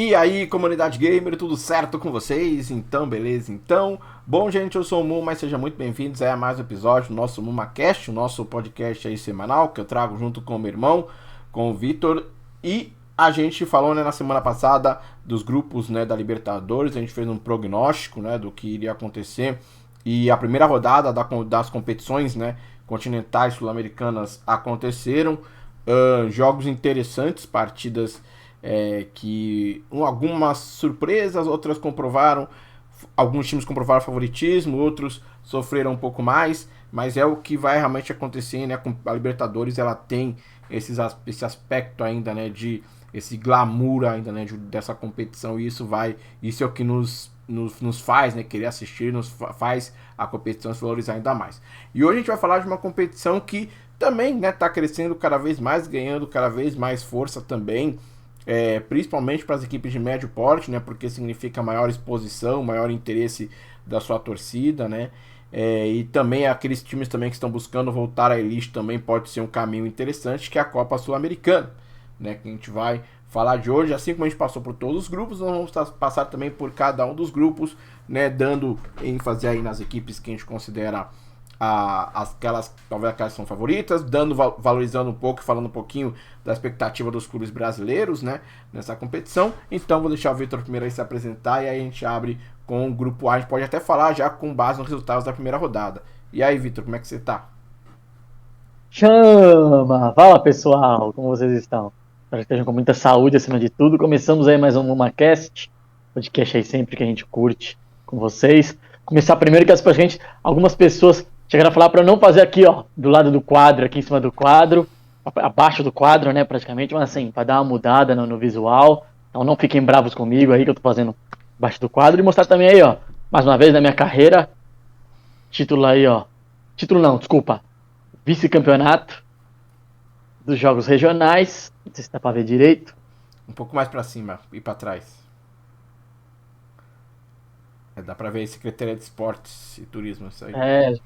E aí, comunidade gamer, tudo certo com vocês? Então, beleza? Então, bom, gente, eu sou o Mu, mas sejam muito bem-vindos a mais um episódio do nosso MumaCast, o nosso podcast aí semanal, que eu trago junto com o meu irmão, com o Vitor. E a gente falou, né, na semana passada dos grupos, né, da Libertadores, a gente fez um prognóstico, né, do que iria acontecer. E a primeira rodada das competições, né, continentais sul-americanas aconteceram. Jogos interessantes, partidas que algumas surpresas, outras comprovaram, alguns times comprovaram favoritismo, outros sofreram um pouco mais, mas é o que vai realmente acontecer, né? Com a Libertadores, ela tem esse aspecto ainda, né, de esse glamour ainda, né, dessa competição, e isso é o que nos faz, né, querer assistir, nos faz a competição se valorizar ainda mais. E hoje a gente vai falar de uma competição que também, né, tá crescendo cada vez mais, ganhando cada vez mais força também, principalmente para as equipes de médio porte, né, porque significa maior exposição, maior interesse da sua torcida, né, e também aqueles times também que estão buscando voltar à elite também pode ser um caminho interessante, que é a Copa Sul-Americana, né, que a gente vai falar de hoje. Assim como a gente passou por todos os grupos, nós vamos passar também por cada um dos grupos, né, dando ênfase aí nas equipes que a gente considera talvez aquelas são favoritas, valorizando um pouco, falando um pouquinho da expectativa dos clubes brasileiros, né, nessa competição. Então vou deixar o Vitor primeiro aí se apresentar e aí a gente abre com o grupo A. A gente pode até falar já com base nos resultados da primeira rodada. E aí, Vitor, como é que você tá? Chama! Fala, pessoal, como vocês estão? Espero que estejam com muita saúde acima de tudo. Começamos aí mais um MumaCast, podcast aí sempre que a gente curte com vocês. Começar primeiro que pra gente, algumas pessoas chegaram a falar para eu não fazer aqui, ó, do lado do quadro, aqui em cima do quadro, abaixo do quadro, né, praticamente, mas assim, para dar uma mudada no visual. Então não fiquem bravos comigo aí que eu tô fazendo abaixo do quadro, e mostrar também aí, ó, mais uma vez na minha carreira, título aí, ó. Título não, desculpa. Vice-campeonato dos jogos regionais. Não sei se dá pra ver direito. Um pouco mais para cima e para trás. Dá para ver Secretaria de Esportes e Turismo, isso aí.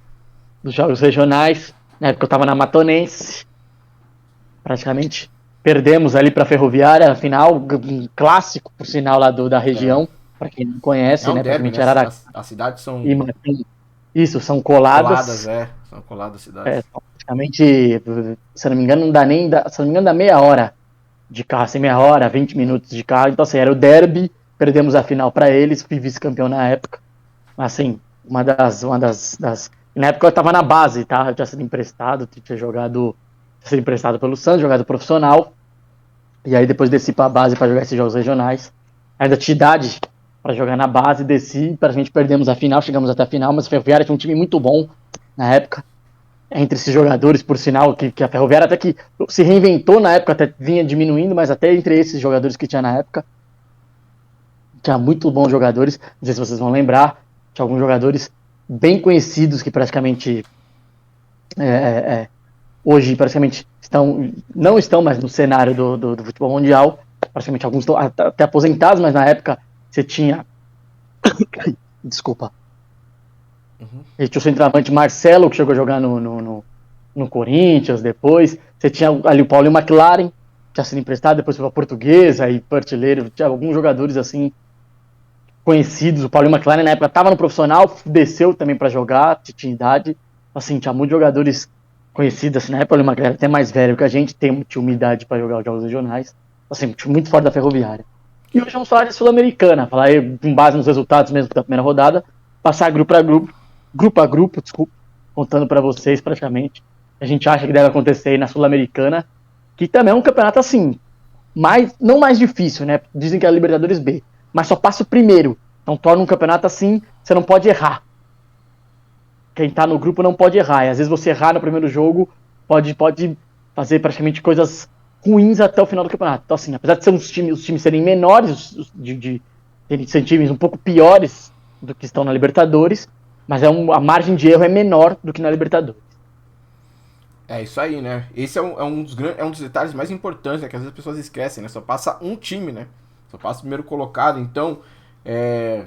Dos jogos regionais. Na época eu tava na Matonense. Praticamente perdemos ali pra Ferroviária, afinal, um clássico, por sinal, lá da É, região. Pra quem não é conhece, um né? derby, Praticamente né? Araraquara As cidades e são Matinho. Isso, são coladas, coladas. são coladas cidades. São praticamente, se eu não me engano, não dá nem. Se eu não me engano, dá meia hora de carro, assim, meia hora, 20 minutos de carro. Então, assim, era o derby. Perdemos a final pra eles. Fui vice-campeão na época. Assim, na época eu tava na base, tá? Eu tinha sido emprestado, tinha sido emprestado pelo Santos, jogado profissional. E aí depois desci pra base pra jogar esses jogos regionais. Ainda tinha idade pra jogar na base, desci, pra gente perdemos a final, chegamos até a final, mas a Ferroviária tinha um time muito bom na época. Entre esses jogadores, por sinal, que a Ferroviária até que se reinventou na época, até vinha diminuindo, mas até entre esses jogadores que tinha na época, tinha muito bons jogadores, não sei se vocês vão lembrar, tinha alguns jogadores bem conhecidos que praticamente é, é, hoje praticamente não estão mais no cenário do futebol mundial, praticamente alguns estão até aposentados, mas na época você tinha, desculpa, Uhum. você tinha o centroavante Marcelo, que chegou a jogar no Corinthians depois, você tinha ali o Paulinho McLaren, que tinha sido emprestado, depois foi para a Portuguesa e Artilheiro, tinha alguns jogadores assim conhecidos. O Paulinho McLaren na época estava no profissional, desceu também para jogar, tinha idade. Assim, tinha muitos jogadores conhecidos. Assim, na época o Paulinho McLaren até mais velho que a gente, tinha uma idade para jogar os jogos regionais. Assim, muito fora da Ferroviária. E hoje vamos falar de Sul-Americana, falar aí, com base nos resultados mesmo da primeira rodada, passar grupo a grupo, desculpa, contando para vocês praticamente. A gente acha que deve acontecer aí na Sul-Americana, que também é um campeonato assim, não mais difícil, né? Dizem que é a Libertadores B, mas só passa o primeiro. Então torna um campeonato assim, você não pode errar. Quem tá no grupo não pode errar. E às vezes você errar no primeiro jogo pode fazer praticamente coisas ruins até o final do campeonato. Então, assim, apesar de ser os times serem menores, de serem times um pouco piores do que estão na Libertadores, mas a margem de erro é menor do que na Libertadores. É isso aí, né? Esse é um dos detalhes mais importantes, né? Que às vezes as pessoas esquecem, né? Só passa um time, né? Só passa o primeiro colocado, então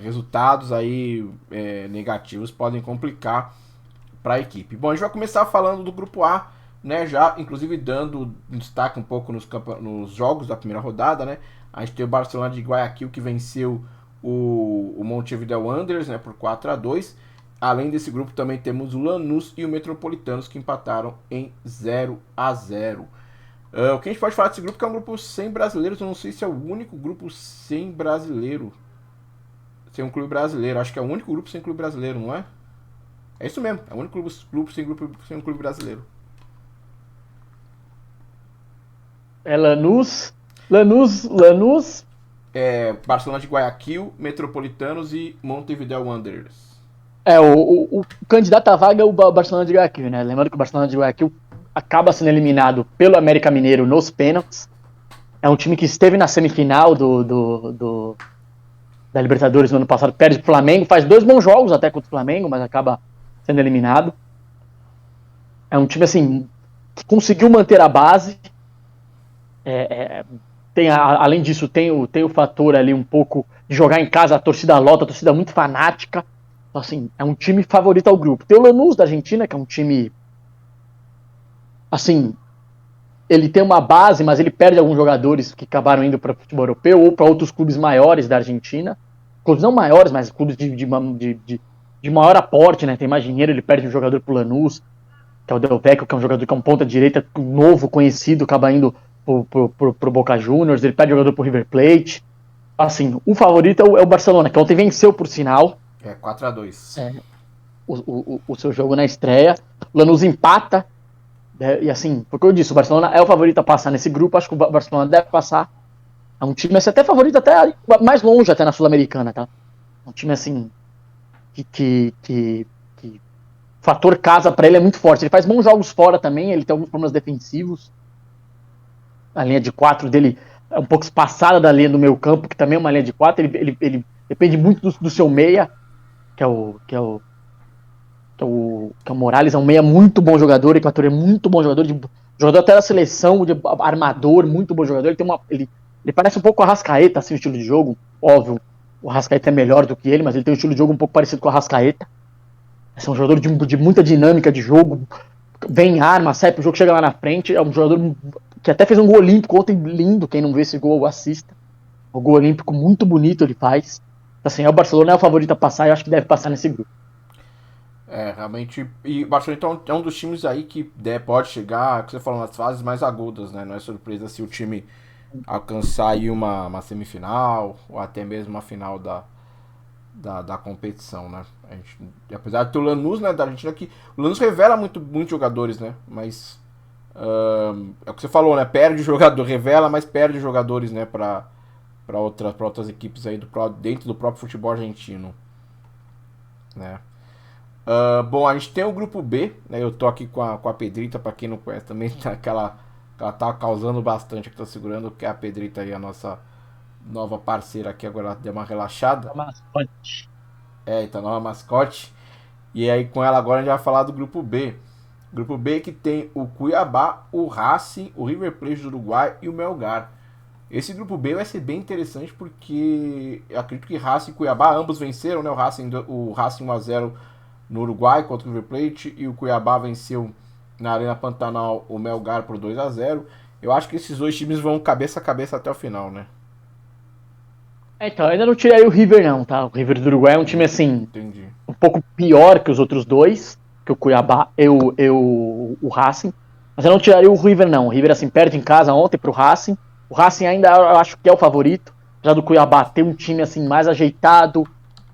resultados aí negativos podem complicar para a equipe. Bom, a gente vai começar falando do grupo A, né? Já inclusive dando destaque um pouco nos jogos da primeira rodada, né? A gente tem o Barcelona de Guayaquil, que venceu o Montevideo Wanderers, né, por 4-2. Além desse grupo também temos o Lanús e o Metropolitanos, que empataram em 0-0. O que a gente pode falar desse grupo, que é um grupo sem brasileiros. Eu não sei se é o único grupo sem brasileiro, sem um clube brasileiro. Acho que é o único grupo sem clube brasileiro, não é? É isso mesmo, é o único grupo sem um clube brasileiro. É Lanús. Barcelona de Guayaquil, Metropolitanos e Montevideo Wanderers. O candidato à vaga é o Barcelona de Guayaquil, né? Lembrando que o Barcelona de Guayaquil acaba sendo eliminado pelo América Mineiro nos pênaltis. É um time que esteve na semifinal da Libertadores no ano passado, perde pro Flamengo, faz 2 bons jogos até contra o Flamengo, mas acaba sendo eliminado. É um time, assim, que conseguiu manter a base. Além disso, tem o fator ali um pouco de jogar em casa, a torcida lota, a torcida muito fanática. Então, assim, é um time favorito ao grupo. Tem o Lanús da Argentina, que é um time, assim, ele tem uma base, mas ele perde alguns jogadores que acabaram indo para o futebol europeu ou para outros clubes maiores da Argentina. Clubes não maiores, mas clubes de maior aporte, né? Tem mais dinheiro, ele perde um jogador pro Lanús, que é o Del Vecchio, que é um jogador que é um ponta-direita novo, conhecido, acaba indo pro Boca Juniors, ele perde jogador pro River Plate. Assim, o favorito é o Barcelona, que ontem venceu, por sinal. 4-2. O seu jogo na estreia. O Lanús empata. E assim, porque eu disse, o Barcelona é o favorito a passar nesse grupo, acho que o Barcelona deve passar. É um time assim, até favorito, até mais longe até na Sul-Americana, tá? É um time assim, que o fator casa pra ele é muito forte. Ele faz bons jogos fora também, ele tem alguns problemas defensivos. A linha de 4 dele é um pouco espaçada da linha do meio campo, que também é uma linha de 4, ele depende muito do seu meia, que é o Morales, é um meia muito bom jogador, Equator é muito bom jogador, jogador até da seleção, de armador, muito bom jogador. Ele parece um pouco o Arrascaeta, assim, o estilo de jogo. Óbvio, o Arrascaeta é melhor do que ele, mas ele tem um estilo de jogo um pouco parecido com o Arrascaeta. É um jogador de muita dinâmica de jogo, vem arma, sai pro jogo, chega lá na frente. É um jogador que até fez um gol olímpico ontem, lindo. Quem não vê esse gol, assista. O gol olímpico muito bonito ele faz. Assim, o Barcelona é o favorito a passar e eu acho que deve passar nesse grupo. Realmente. E o Barcelona então, é um dos times aí que pode chegar, que você falou, nas fases mais agudas, né? Não é surpresa se o time alcançar aí uma semifinal ou até mesmo uma final da competição, né? Apesar de ter o Lanús, né, da Argentina, que o Lanús revela muitos jogadores, né? Mas é o que você falou, né? Perde jogador, revela, mas perde jogadores, né? Para outras equipes aí dentro do próprio futebol argentino, né? Bom, a gente tem o grupo B, né? Eu tô aqui com a Pedrita, para quem não conhece também, ela tá causando bastante, que tá segurando, que é a Pedrita aí, a nossa nova parceira aqui, agora ela deu uma relaxada. Mascote. Então, nova mascote. E aí com ela agora a gente vai falar do grupo B. Grupo B que tem o Cuiabá, o Racing, o River Plate do Uruguai e o Melgar. Esse grupo B vai ser bem interessante porque eu acredito que Racing e Cuiabá ambos venceram, né? O Racing 1-0 no Uruguai contra o River Plate e o Cuiabá venceu na Arena Pantanal o Melgar por 2-0. Eu acho que esses dois times vão cabeça a cabeça até o final, né? Então, eu ainda não tirei o River não, tá? O River do Uruguai é um time assim, Entendi. Um pouco pior que os outros dois, que o Cuiabá e o Racing. Mas eu não tiraria o River não. O River assim perde em casa ontem pro Racing. O Racing ainda eu acho que é o favorito, apesar do Cuiabá ter um time assim mais ajeitado,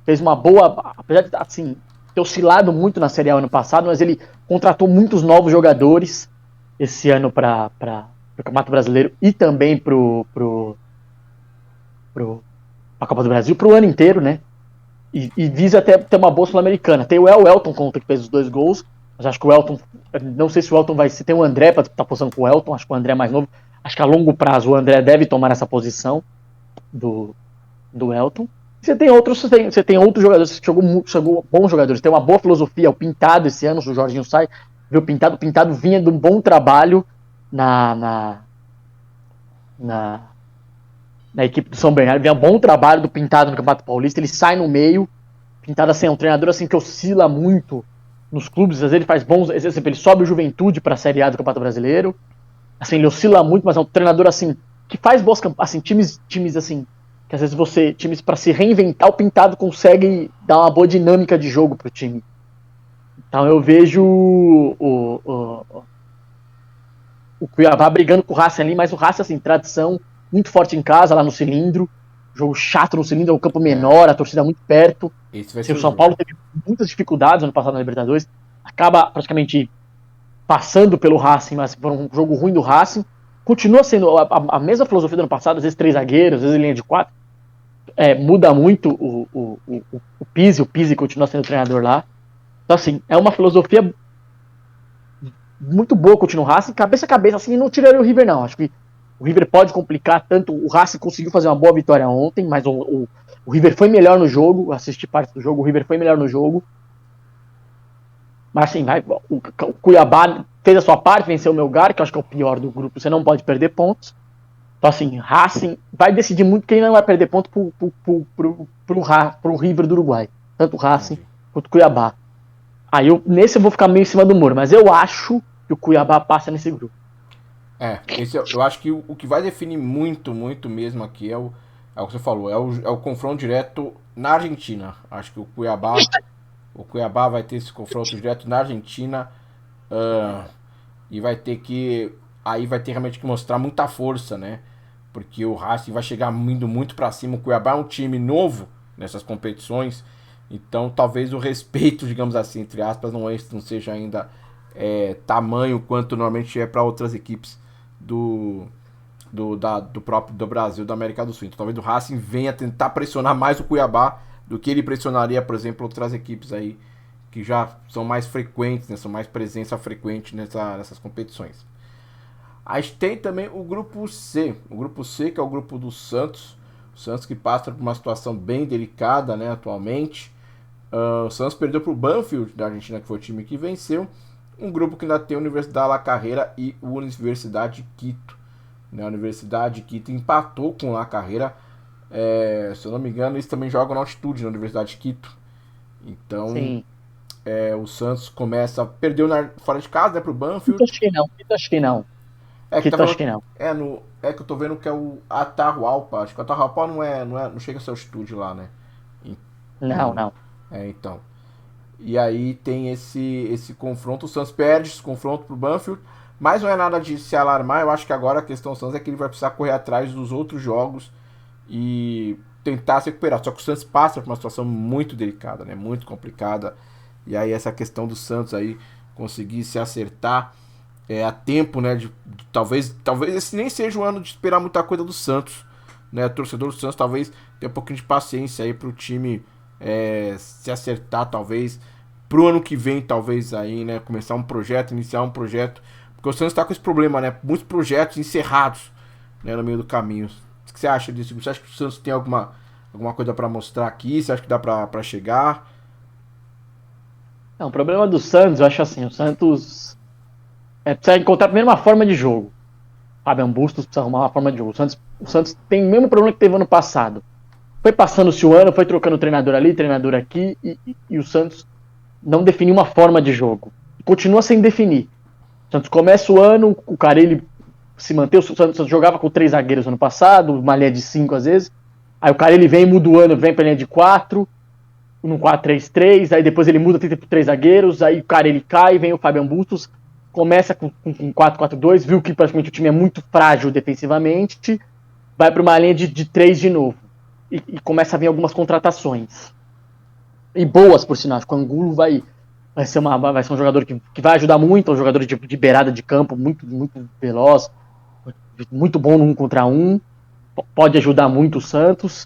fez uma boa, apesar de assim ter oscilado muito na Série A ano passado, mas ele contratou muitos novos jogadores esse ano para o Campeonato Brasileiro e também para a Copa do Brasil, para o ano inteiro, né? E visa até ter uma boa Sul-Americana. Tem o Elton conta que fez os 2 gols, mas acho que o Elton, não sei se o Elton vai ser, tem o André para estar postando com o Elton, acho que o André é mais novo, acho que a longo prazo o André deve tomar essa posição do Elton. Você tem outros jogadores que jogou bons jogadores, tem uma boa filosofia, o Pintado esse ano, o Jorginho sai, viu o Pintado vinha de um bom trabalho na equipe do São Bernardo, vinha um bom trabalho do Pintado no Campeonato Paulista, ele sai no meio, Pintado assim, é um treinador assim que oscila muito nos clubes, às vezes ele faz bons, exemplo, ele sobe o Juventude para a Série A do Campeonato Brasileiro, assim, ele oscila muito, mas é um treinador assim, que faz boas campanhas, assim, times assim, que às vezes times para se reinventar, o Pintado consegue dar uma boa dinâmica de jogo pro time. Então eu vejo o Cuiabá brigando com o Racing ali, mas o Racing, assim, tradição, muito forte em casa, lá no Cilindro, jogo chato no Cilindro, é um campo menor, a torcida muito perto. Esse vai Assim, ser o o São jogo. Paulo teve muitas dificuldades ano passado na Libertadores, acaba praticamente passando pelo Racing, mas por um jogo ruim do Racing. Continua sendo a mesma filosofia do ano passado, às vezes 3 zagueiros, às vezes linha de 4. Muda muito o Pizzi continua sendo treinador lá. Então, assim, é uma filosofia muito boa continuar o Racing, cabeça a cabeça, assim, não tiraria o River, não. Acho que o River pode complicar tanto. O Racing conseguiu fazer uma boa vitória ontem, mas o River foi melhor no jogo. Assisti parte do jogo, o River foi melhor no jogo. Mas assim, o Cuiabá fez a sua parte, venceu o Melgar, que eu acho que é o pior do grupo, você não pode perder pontos. Então, assim, Racing vai decidir muito quem não vai perder ponto pro River do Uruguai. Tanto o Racing Entendi. quanto o Cuiabá. Aí nesse eu vou ficar meio em cima do muro, mas eu acho que o Cuiabá passa nesse grupo. Eu acho que o que vai definir muito, muito mesmo aqui é o que você falou, é o confronto direto na Argentina. Acho que o Cuiabá vai ter esse confronto direto na Argentina, ah, e vai ter que, aí vai ter realmente que mostrar muita força, né? Porque o Racing vai chegar indo muito pra cima. O Cuiabá é um time novo nessas competições, então talvez o respeito, digamos assim, entre aspas, não seja ainda tamanho quanto normalmente é para outras equipes do, do próprio do Brasil, da América do Sul. Então talvez o Racing venha tentar pressionar mais o Cuiabá do que ele pressionaria, por exemplo, outras equipes aí que já são mais frequentes, né, são mais presença frequente nessas competições. A gente tem também o grupo C. O grupo C, que é o grupo do Santos. O Santos que passa por uma situação bem delicada, né, atualmente. O Santos perdeu para o Banfield da Argentina, que foi o time que venceu. Um grupo que ainda tem a Universidade La Carreira e a Universidade de Quito. Né? A Universidade de Quito empatou com a Carreira. Se eu não me engano, eles também jogam na altitude na Universidade de Quito. Então, Sim. o Santos perdeu fora de casa, né, pro Quito Banfield. acho que não. Quito acho que não. É que tá Quito acho falando. que não. É que eu tô vendo que é o Atahualpa. Acho que o Atahualpa não chega a ser altitude lá, né? Não, Não. não. Então. E aí tem esse confronto. O Santos perde esse confronto pro Banfield. Mas não é nada de se alarmar. Eu acho que agora a questão do Santos é que ele vai precisar correr atrás dos outros jogos e tentar se recuperar. Só que o Santos passa por uma situação muito delicada, né? Muito complicada. E aí essa questão do Santos aí conseguir se acertar a tempo, né? Talvez esse nem seja o ano de esperar muita coisa do Santos, né? O torcedor do Santos talvez tenha um pouquinho de paciência aí pro time se acertar, talvez pro ano que vem, talvez aí, né? Começar um projeto, iniciar um projeto, porque o Santos tá com esse problema, né? Muitos projetos encerrados, né? No meio do caminho. O que você acha disso? Você acha que o Santos tem alguma coisa para mostrar aqui? Você acha que dá para chegar? Não, o problema do Santos, eu acho assim, o Santos precisa encontrar primeiro uma forma de jogo. Fabian Bustos precisa arrumar uma forma de jogo. O Santos tem o mesmo problema que teve ano passado. Foi passando-se o ano, foi trocando treinador ali, treinador aqui, e o Santos não definiu uma forma de jogo. Continua sem definir. O Santos começa o ano, o Carille se manteve, o Santos jogava com 3 zagueiros ano passado, uma linha de 5 às vezes. Aí o Carille vem, muda o ano, vem pra linha de 4, num 4-3-3, aí depois ele muda, tenta por 3 zagueiros, aí o Carille cai, vem o Fabian Bustos, começa com 4-4-2, viu que praticamente o time é muito frágil defensivamente, vai para uma linha de 3 de novo. E começa a vir algumas contratações. E boas, por sinal. Acho que o Angulo vai ser um jogador que vai ajudar muito, um jogador de beirada de campo, muito, muito veloz, muito bom no 1 contra 1, pode ajudar muito o Santos.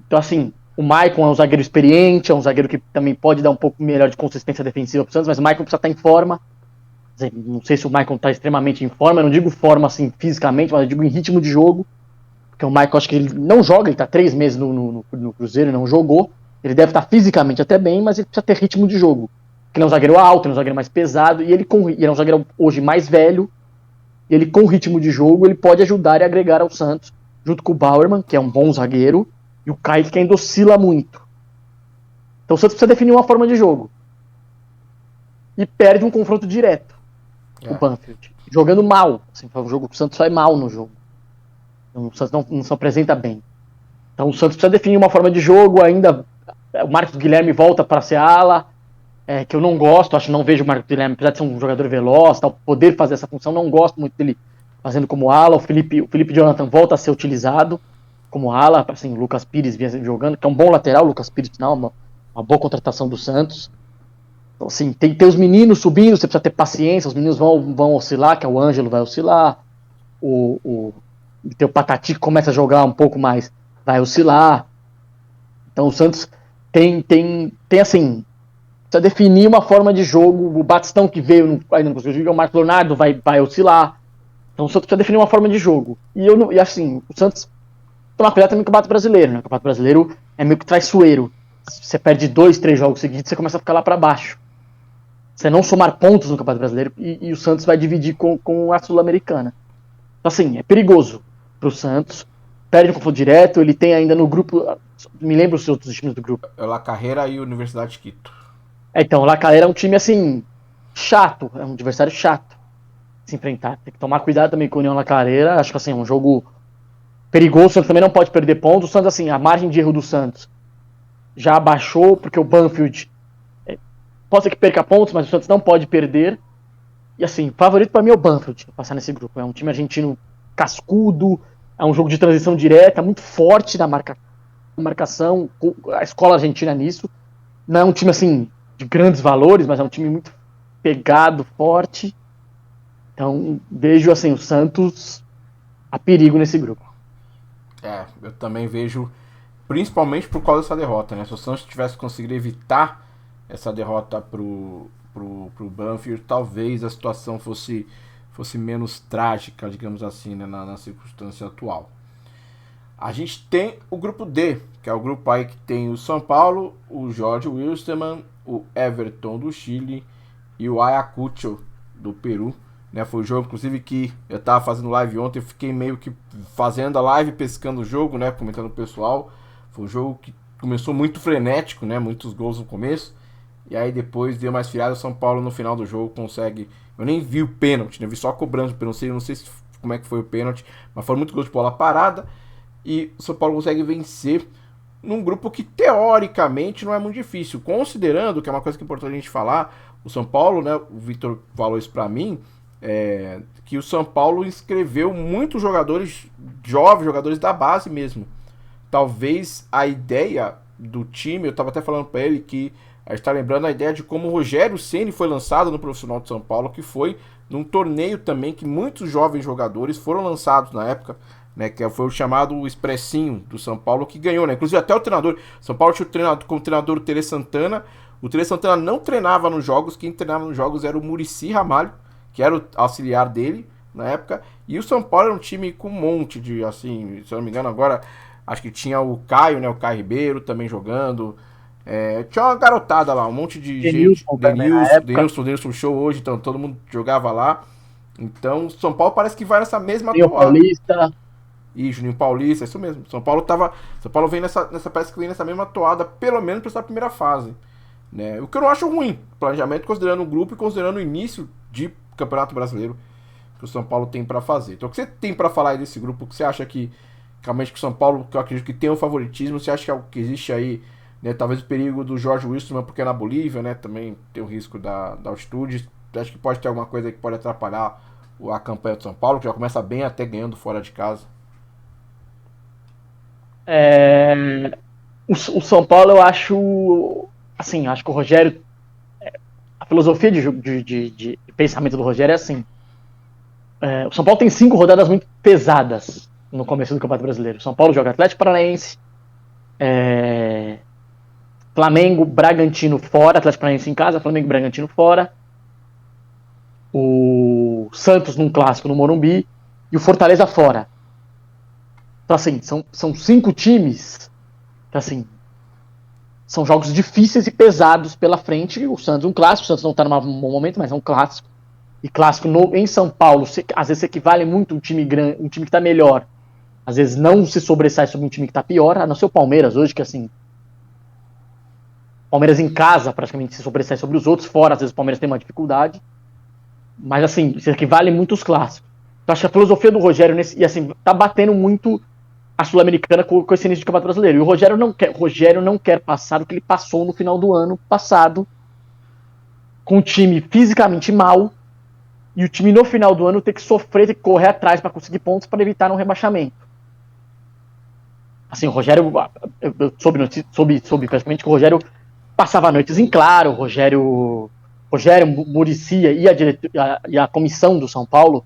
Então, assim, o Maicon é um zagueiro experiente, é um zagueiro que também pode dar um pouco melhor de consistência defensiva pro Santos, mas o Maicon precisa estar em forma. Não sei se o Maicon está extremamente em forma, eu não digo forma assim fisicamente, mas eu digo em ritmo de jogo. Porque o Maicon, acho que ele não joga, ele está 3 meses no Cruzeiro, não jogou. Ele deve estar fisicamente até bem, mas ele precisa ter ritmo de jogo. Porque ele é um zagueiro alto, ele é um zagueiro mais pesado, e ele é um zagueiro hoje mais velho, e ele com ritmo de jogo, ele pode ajudar e agregar ao Santos, junto com o Bauerman, que é um bom zagueiro, e o Kaique, que ainda oscila muito. Então o Santos precisa definir uma forma de jogo. E perde um confronto direto, o É. Banfield. Jogando mal. Assim, o Santos sai mal no jogo. Então, o Santos não se apresenta bem. Então o Santos precisa definir uma forma de jogo ainda. O Marcos Guilherme volta para ser ala, que eu não gosto, acho que não vejo o Marcos Guilherme, apesar de ser um jogador veloz, tal, poder fazer essa função, não gosto muito dele fazendo como ala. O Felipe Jonathan volta a ser utilizado como ala, assim, o Lucas Pires vinha jogando, que é um bom lateral, o Lucas Pires, não, uma boa contratação do Santos. Então, assim, tem que ter os meninos subindo, você precisa ter paciência, os meninos vão oscilar, que é o Ângelo vai oscilar, o tem o Patati que começa a jogar um pouco mais, vai oscilar. Então o Santos tem assim, precisa definir uma forma de jogo. O Batistão que veio ainda não conseguiu jogar, o Marcos Leonardo vai oscilar. Então o Santos precisa definir uma forma de jogo. E assim, o Santos toma cuidado também com o Campeonato Brasileiro, né? O Campeonato Brasileiro é meio que traiçoeiro. Você perde 2, 3 jogos seguidos, você começa a ficar lá para baixo. Você não somar pontos no Campeonato Brasileiro e o Santos vai dividir com a Sul-Americana. Então, assim, é perigoso pro Santos. Perde um confronto direto, ele tem ainda no grupo. Me lembro os outros times do grupo. É La Carreira e Universidade de Quito. Então, o La Calera é um time, assim, chato. É um adversário chato se enfrentar. Tem que tomar cuidado também com o União La Calera. Acho que, assim, é um jogo perigoso. O Santos também não pode perder pontos. O Santos, assim, a margem de erro do Santos já abaixou, porque o Banfield pode ser que perca pontos, mas o Santos não pode perder. E, assim, favorito para mim é o Banfield passar nesse grupo. É um time argentino cascudo, é um jogo de transição direta, muito forte na marcação, a escola argentina nisso. Não é um time, assim, de grandes valores, mas é um time muito pegado, forte. Então, vejo, assim, o Santos a perigo nesse grupo. Eu também vejo, principalmente por causa dessa derrota, né? Se o Santos tivesse conseguido evitar essa derrota pro Banfield, talvez a situação fosse menos trágica, digamos assim, né, na circunstância atual. A gente tem o grupo D, que é o grupo aí que tem o São Paulo, o Jorge Wilstermann, o Everton do Chile e o Ayacucho do Peru. Né, foi o jogo, inclusive, que eu tava fazendo live ontem, eu fiquei meio que fazendo a live, pescando o jogo, né, comentando com o pessoal. Foi um jogo que começou muito frenético, né, muitos gols no começo. E aí depois deu mais friada, o São Paulo no final do jogo consegue... Eu nem vi o pênalti, né, vi só a cobrança do pênalti, não sei como é que foi o pênalti, mas foram muito gols de bola parada. E o São Paulo consegue vencer num grupo que teoricamente não é muito difícil, considerando que é uma coisa que é importante a gente falar, o São Paulo, né, o Vitor falou isso pra mim, que o São Paulo inscreveu muitos jogadores jovens, jogadores da base mesmo. Talvez a ideia do time, eu tava até falando pra ele que a gente tá lembrando a ideia de como o Rogério Ceni foi lançado no Profissional de São Paulo, que foi num torneio também que muitos jovens jogadores foram lançados na época, né, que foi o chamado Expressinho do São Paulo, que ganhou, né? Inclusive até o treinador, São Paulo tinha como treinador o Tele Santana. O Tele Santana não treinava nos jogos, quem treinava nos jogos era o Muricy Ramalho, que era o auxiliar dele na época. E o São Paulo era um time com um monte de, assim, se eu não me engano agora, acho que tinha o Caio, né, o Caio Ribeiro também jogando. Tinha uma garotada lá, um monte de gente. Denilson show hoje, então todo mundo jogava lá. Então, São Paulo parece que vai nessa mesma Tem o toada. Paulista. E Juninho Paulista, isso mesmo. São Paulo vem parece que vem nessa mesma toada, pelo menos para essa primeira fase. Né? O que eu não acho ruim, planejamento considerando o grupo e considerando o início de Campeonato Brasileiro que o São Paulo tem para fazer. Então, o que você tem para falar aí desse grupo? O que você acha que realmente que o São Paulo, que eu acredito que tem um favoritismo, você acha que existe aí, né, talvez o perigo do Jorge Wilstermann, porque é na Bolívia, né, também tem o risco da altitude. Você acha que pode ter alguma coisa que pode atrapalhar a campanha do São Paulo, que já começa bem até ganhando fora de casa? O São Paulo, eu acho. Assim, acho que o Rogério. A filosofia de pensamento do Rogério é assim. O São Paulo tem 5 rodadas muito pesadas no começo do Campeonato Brasileiro. O São Paulo joga Atlético Paranaense, Flamengo, Bragantino fora, Atlético Paranaense em casa, Flamengo e Bragantino fora. O Santos num clássico no Morumbi e o Fortaleza fora. Então, assim, são 5 times. Então, assim, são jogos difíceis e pesados pela frente. O Santos um clássico, o Santos não está num bom momento, mas é um clássico. E clássico em São Paulo, às vezes se equivale muito um time grande, um time que está melhor. Às vezes não se sobressai sobre um time que está pior, a não ser o Palmeiras hoje, que assim. Palmeiras em casa praticamente se sobressai sobre os outros, fora, às vezes o Palmeiras tem uma dificuldade. Mas assim, se equivale muito os clássicos. Eu acho que a filosofia do Rogério, e assim, tá batendo muito a Sul-Americana com esse início de Campeonato Brasileiro. E o Rogério não quer passar o que ele passou no final do ano passado, com o time fisicamente mal, e o time no final do ano ter que sofrer, ter que correr atrás para conseguir pontos para evitar um rebaixamento. Assim, o Rogério, eu soube praticamente que o Rogério passava noites em claro, o Rogério Muricy e a comissão do São Paulo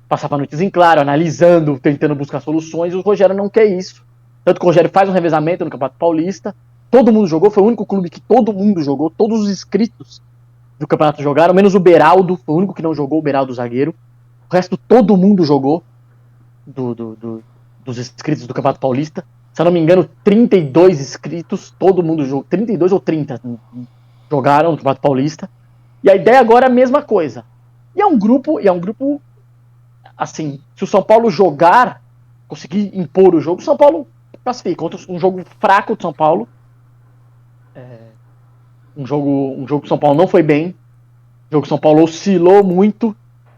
passava noites em claro, analisando, tentando buscar soluções, e o Rogério não quer isso. Tanto que o Rogério faz um revezamento no Campeonato Paulista, todo mundo jogou, foi o único clube que todo mundo jogou, todos os inscritos do campeonato jogaram, menos o Beraldo, foi o único que não jogou, o Beraldo zagueiro. O resto todo mundo jogou dos inscritos do Campeonato Paulista. Se eu não me engano, 32 inscritos, todo mundo jogou, 32 ou 30 jogaram no Campeonato Paulista. E a ideia agora é a mesma coisa. E é um grupo, assim, se o São Paulo jogar, conseguir impor o jogo, o São Paulo classifica. Contra um jogo fraco do São Paulo. Um jogo que o São Paulo não foi bem. Um jogo que o São Paulo oscilou muito.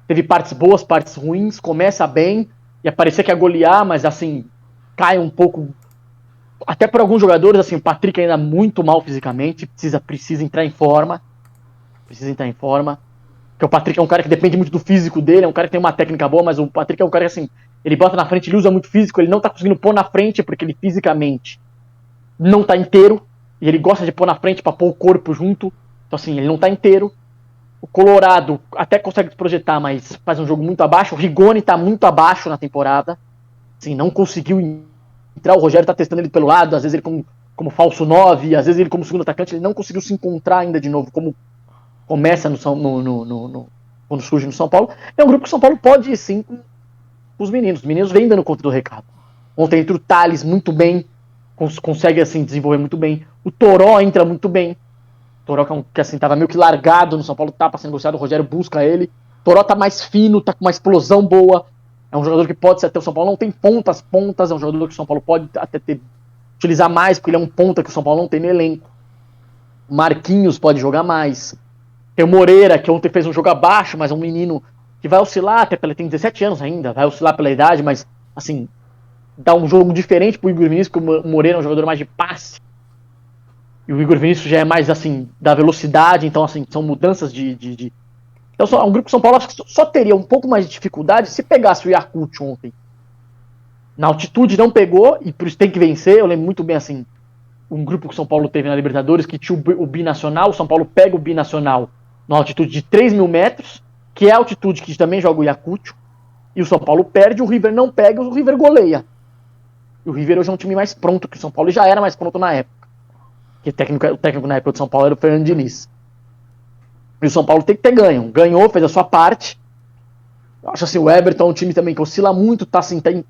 Teve partes boas, partes ruins. Começa bem. E parecia que ia golear, mas assim, cai um pouco. Até por alguns jogadores, assim, o Patrick ainda muito mal fisicamente. Precisa entrar em forma. Porque o Patrick é um cara que depende muito do físico dele. É um cara que tem uma técnica boa, mas o Patrick é um cara que, assim, ele bota na frente, ele usa muito físico. Ele não tá conseguindo pôr na frente porque ele fisicamente não tá inteiro. E ele gosta de pôr na frente pra pôr o corpo junto. Então, assim, ele não tá inteiro. O Colorado até consegue se projetar, mas faz um jogo muito abaixo. O Rigoni tá muito abaixo na temporada. Assim, não conseguiu entrar. O Rogério tá testando ele pelo lado, às vezes ele como falso 9, às vezes ele como segundo atacante. Ele não conseguiu se encontrar ainda de novo, como começa quando surge no São Paulo. É um grupo que o São Paulo pode ir sim com os meninos. Os meninos vêm dando conta do recado. Ontem entra o Thales muito bem, consegue assim desenvolver muito bem. O Toró entra muito bem. O Toró que assim tava meio que largado no São Paulo, tá pra ser negociado, o Rogério busca ele. O Toró tá mais fino, tá com uma explosão boa. É um jogador que pode ser até o São Paulo não tem pontas, é um jogador que o São Paulo pode até utilizar mais, porque ele é um ponta que o São Paulo não tem no elenco. O Marquinhos pode jogar mais. Tem o Moreira, que ontem fez um jogo abaixo, mas é um menino que vai oscilar, até ele tem 17 anos ainda, vai oscilar pela idade, mas assim, dá um jogo diferente pro Igor Vinícius, porque o Moreira é um jogador mais de passe. E o Igor Vinícius já é mais, assim, da velocidade, então, assim, são mudanças de... Então, um grupo que São Paulo acho que só teria um pouco mais de dificuldade se pegasse o Yakult ontem. Na altitude não pegou, e por isso tem que vencer. Eu lembro muito bem, assim, um grupo que o São Paulo teve na Libertadores, que tinha o Binacional, o São Paulo pega o Binacional na altitude de 3.000 metros, que é a altitude que também joga o Yakult, e o São Paulo perde, o River não pega, o River goleia. E o River hoje é um time mais pronto que o São Paulo, e já era mais pronto na época. Que o técnico na época do São Paulo era o Fernando Diniz. E o São Paulo tem que ter ganho. Ganhou, fez a sua parte. Eu acho assim, o Everton é um time também que oscila muito, tá assim, tá em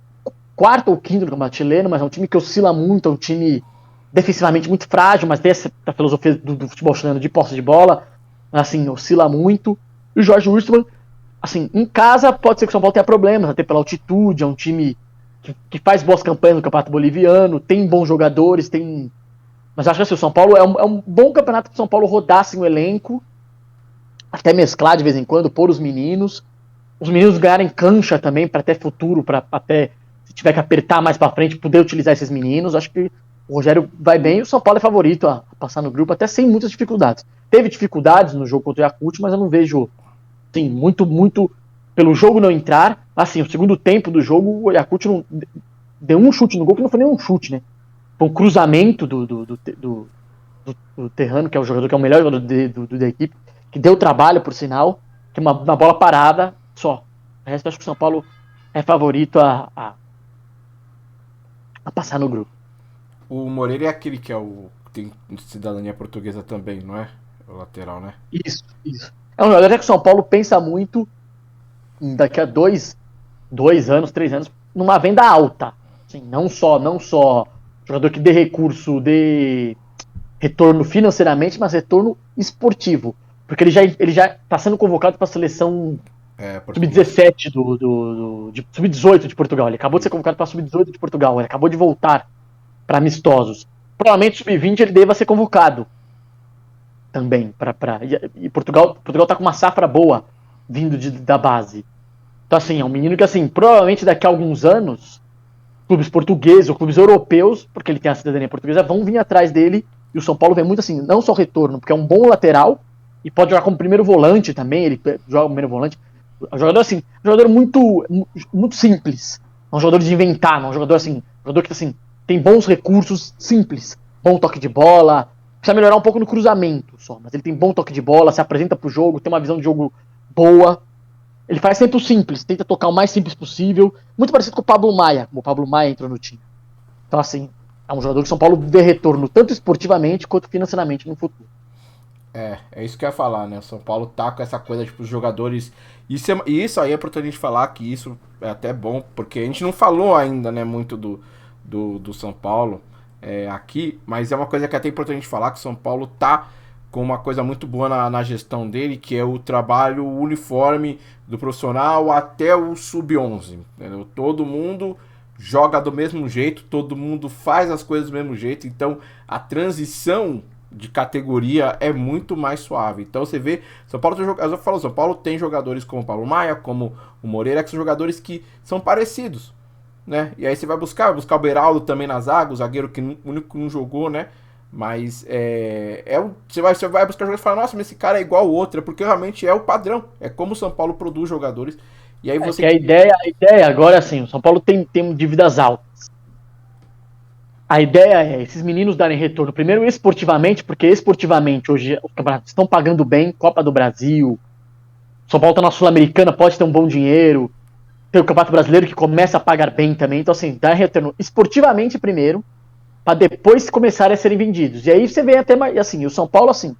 quarto ou quinto no campeonato chileno, mas é um time que oscila muito, é um time defensivamente muito frágil, mas tem essa filosofia do futebol chileno de posse de bola, assim, oscila muito. E o Jorge Wilstermann, assim, em casa pode ser que o São Paulo tenha problemas, até pela altitude, é um time que faz boas campanhas no campeonato boliviano, tem bons jogadores, tem... Mas acho que assim, o São Paulo é um bom campeonato que o São Paulo rodasse o elenco, até mesclar de vez em quando, pôr os meninos ganharem cancha também, para até futuro, para até, se tiver que apertar mais para frente, poder utilizar esses meninos. Acho que o Rogério vai bem e o São Paulo é favorito a passar no grupo, até sem muitas dificuldades. Teve dificuldades no jogo contra o Yakult, mas eu não vejo, assim, muito pelo jogo não entrar. Assim, o segundo tempo do jogo, o Yakult não deu um chute no gol, que não foi nem um chute, né? Foi um cruzamento do Terrano, que é o jogador que é o melhor jogador da equipe, que deu trabalho, por sinal, que é uma bola parada só. O resto, acho que o São Paulo é favorito a passar no grupo. O Moreira é aquele que tem cidadania portuguesa também, não é? O lateral, né? Isso. É um jogador que o São Paulo pensa muito daqui a 2 anos, 3 anos, numa venda alta. Assim, não só jogador que dê recurso, dê retorno financeiramente, mas retorno esportivo. Porque ele já está sendo convocado para a seleção sub-17 sub-18 de Portugal. Ele acabou de ser convocado para a sub-18 de Portugal. Ele acabou de voltar para amistosos. Provavelmente sub-20 ele deva ser convocado também. E Portugal está com uma safra boa vindo da base. Então, assim, é um menino que, assim, provavelmente daqui a alguns anos, clubes portugueses ou clubes europeus, porque ele tem a cidadania portuguesa, vão vir atrás dele. E o São Paulo vem muito assim, não só retorno, porque é um bom lateral e pode jogar como primeiro volante também. Ele joga como primeiro volante. É um jogador assim, um jogador muito simples. É um jogador de inventar, não é um jogador assim, um jogador que assim, tem bons recursos simples, bom toque de bola. Precisa melhorar um pouco no cruzamento só, mas ele tem bom toque de bola, se apresenta pro jogo, tem uma visão de jogo boa. Ele faz sempre o simples, tenta tocar o mais simples possível. Muito parecido com o Pablo Maia, como o Pablo Maia entrou no time. Então, assim, é um jogador que o São Paulo vê retorno tanto esportivamente quanto financeiramente no futuro. É isso que eu ia falar, né? O São Paulo tá com essa coisa, tipo, os jogadores. Isso aí é importante a gente falar que isso é até bom, porque a gente não falou ainda, né, muito do São Paulo aqui, mas é uma coisa que é até importante a gente falar, que o São Paulo tá com uma coisa muito boa na gestão dele, que é o trabalho uniforme do profissional até o sub-11. Entendeu? Todo mundo joga do mesmo jeito, todo mundo faz as coisas do mesmo jeito, então a transição de categoria é muito mais suave. Então você vê, São Paulo tem, eu falo, São Paulo tem jogadores como o Paulo Maia, como o Moreira, que são jogadores que são parecidos, né? E aí você vai buscar o Beraldo também na zaga, o zagueiro que o único que não jogou, né? Mas você vai buscar jogadores e fala, nossa, mas esse cara é igual ao outro, porque realmente é o padrão, é como o São Paulo produz jogadores. E aí você. Que a ideia agora, assim, o São Paulo tem dívidas altas. A ideia é esses meninos darem retorno, primeiro esportivamente, porque esportivamente hoje os campeonatos estão pagando bem, Copa do Brasil, São Paulo está na Sul-Americana, pode ter um bom dinheiro, tem o Campeonato Brasileiro que começa a pagar bem também, então assim, dar retorno esportivamente primeiro, para depois começarem a serem vendidos. E aí você vê até mais, assim, o São Paulo, assim,